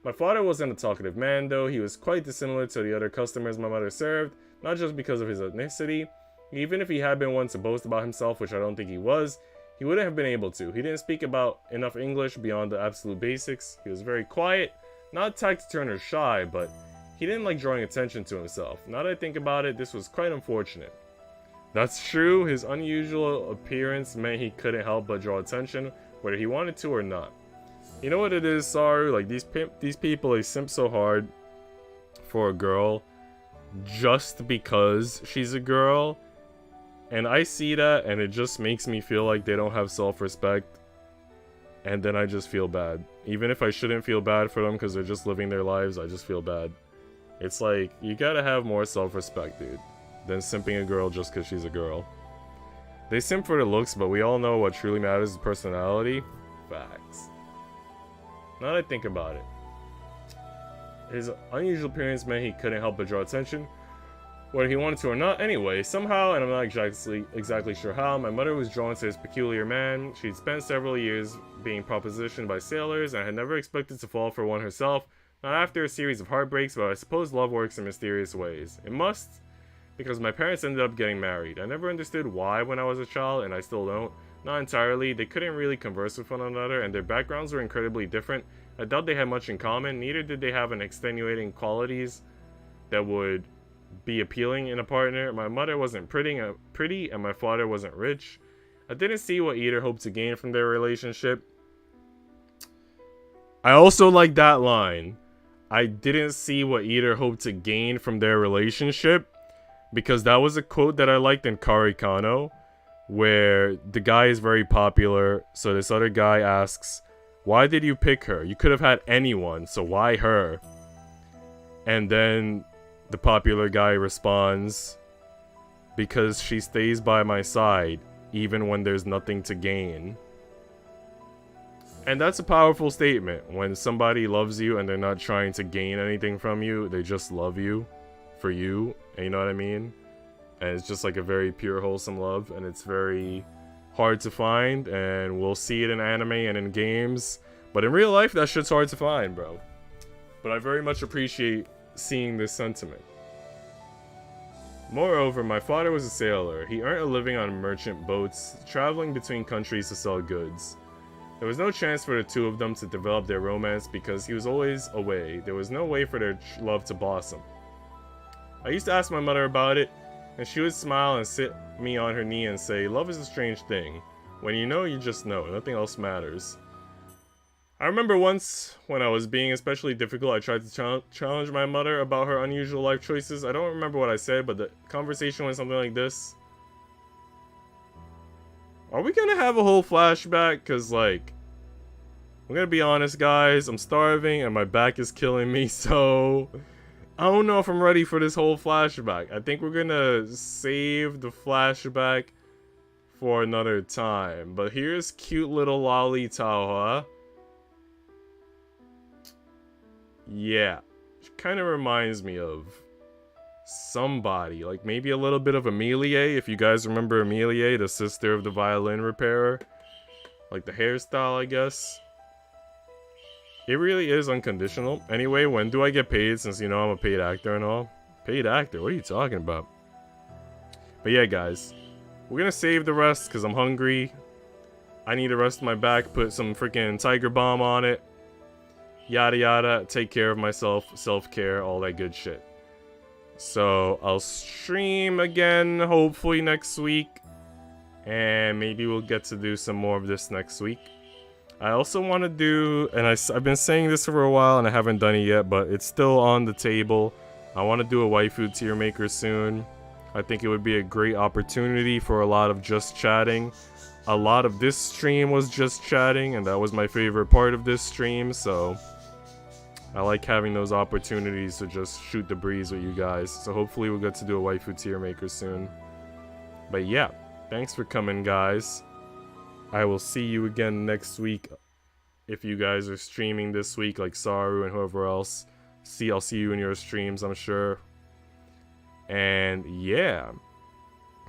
My father wasn't a talkative man, though. He was quite dissimilar to the other customers my mother served, not just because of his ethnicity. Even if he had been one to boast about himself, which I don't think he was, he wouldn't have been able to. He didn't speak about enough English beyond the absolute basics. He was very quiet, not taciturn or shy, but he didn't like drawing attention to himself. Now that I think about it, this was quite unfortunate. That's true, his unusual appearance meant he couldn't help but draw attention, whether he wanted to or not. You know what it is, Saru? Like, these people, they simp so hard for a girl just because she's a girl. And I see that, and it just makes me feel like they don't have self-respect. And then I just feel bad. Even if I shouldn't feel bad for them because they're just living their lives, I just feel bad. It's like, you gotta have more self-respect, dude, than simping a girl just because she's a girl. They simp for the looks, but we all know what truly matters is personality. Facts. Now that I think about it. His unusual appearance meant he couldn't help but draw attention, whether he wanted to or not. Anyway, somehow, and I'm not exactly sure how, my mother was drawn to this peculiar man. She'd spent several years being propositioned by sailors, and had never expected to fall for one herself, not after a series of heartbreaks, but I suppose love works in mysterious ways. It must, because my parents ended up getting married. I never understood why when I was a child, and I still don't. Not entirely. They couldn't really converse with one another, and their backgrounds were incredibly different. I doubt they had much in common. Neither did they have an extenuating qualities that would be appealing in a partner. My mother wasn't pretty, and my father wasn't rich. I didn't see what either hoped to gain from their relationship. I also like that line. I didn't see what either hoped to gain from their relationship, because that was a quote that I liked in Karikano, where the guy is very popular, so this other guy asks, why did you pick her? You could have had anyone, so why her? And then the popular guy responds, because she stays by my side, even when there's nothing to gain. And that's a powerful statement. When somebody loves you and they're not trying to gain anything from you, they just love you for you, and you know what I mean? And it's just like a very pure, wholesome love, and it's very hard to find, and we'll see it in anime and in games, but in real life, that shit's hard to find, bro. But I very much appreciate seeing this sentiment. Moreover, my father was a sailor. He earned a living on merchant boats, traveling between countries to sell goods. There was no chance for the two of them to develop their romance because he was always away. There was no way for their love to blossom. I used to ask my mother about it, and she would smile and sit me on her knee and say, love is a strange thing. When you know, you just know. Nothing else matters. I remember once, when I was being especially difficult, I tried to challenge my mother about her unusual life choices. I don't remember what I said, but the conversation went something like this. Are we gonna have a whole flashback? Because, like, I'm gonna be honest, guys. I'm starving and my back is killing me, so I don't know if I'm ready for this whole flashback. I think we're gonna save the flashback for another time. But here's cute little lolly Taha. Yeah, it kind of reminds me of somebody, like maybe a little bit of Amelie, if you guys remember Amelie, the sister of the violin repairer. Like the hairstyle, I guess. It really is unconditional. Anyway, when do I get paid, since you know I'm a paid actor and all? Paid actor? What are you talking about? But yeah, guys. We're gonna save the rest, because I'm hungry. I need to rest my back, put some freaking Tiger Balm on it. Yada yada, take care of myself, self-care, all that good shit. So, I'll stream again, hopefully next week. And maybe we'll get to do some more of this next week. I also want to do, and I've been saying this for a while and I haven't done it yet, but it's still on the table. I want to do a waifu tier maker soon. I think it would be a great opportunity for a lot of just chatting. A lot of this stream was just chatting, and that was my favorite part of this stream, so I like having those opportunities to just shoot the breeze with you guys. So hopefully we'll get to do a waifu tier maker soon. But yeah, thanks for coming, guys. I will see you again next week. If you guys are streaming this week, like Saru and whoever else, I'll see you in your streams, I'm sure. And yeah,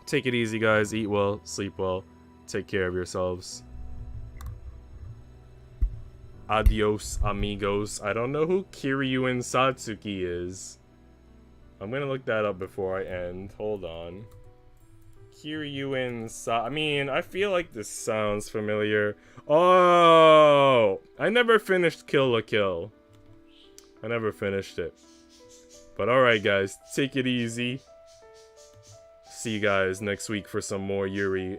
take it easy, guys. Eat well, sleep well, take care of yourselves. Adios, amigos. I don't know who Kiryuin Satsuki is. I'm gonna look that up before I end. Hold on. I mean, I feel like this sounds familiar. Oh! I never finished Kill la Kill. I never finished it. But alright, guys. Take it easy. See you guys next week for some more Yuri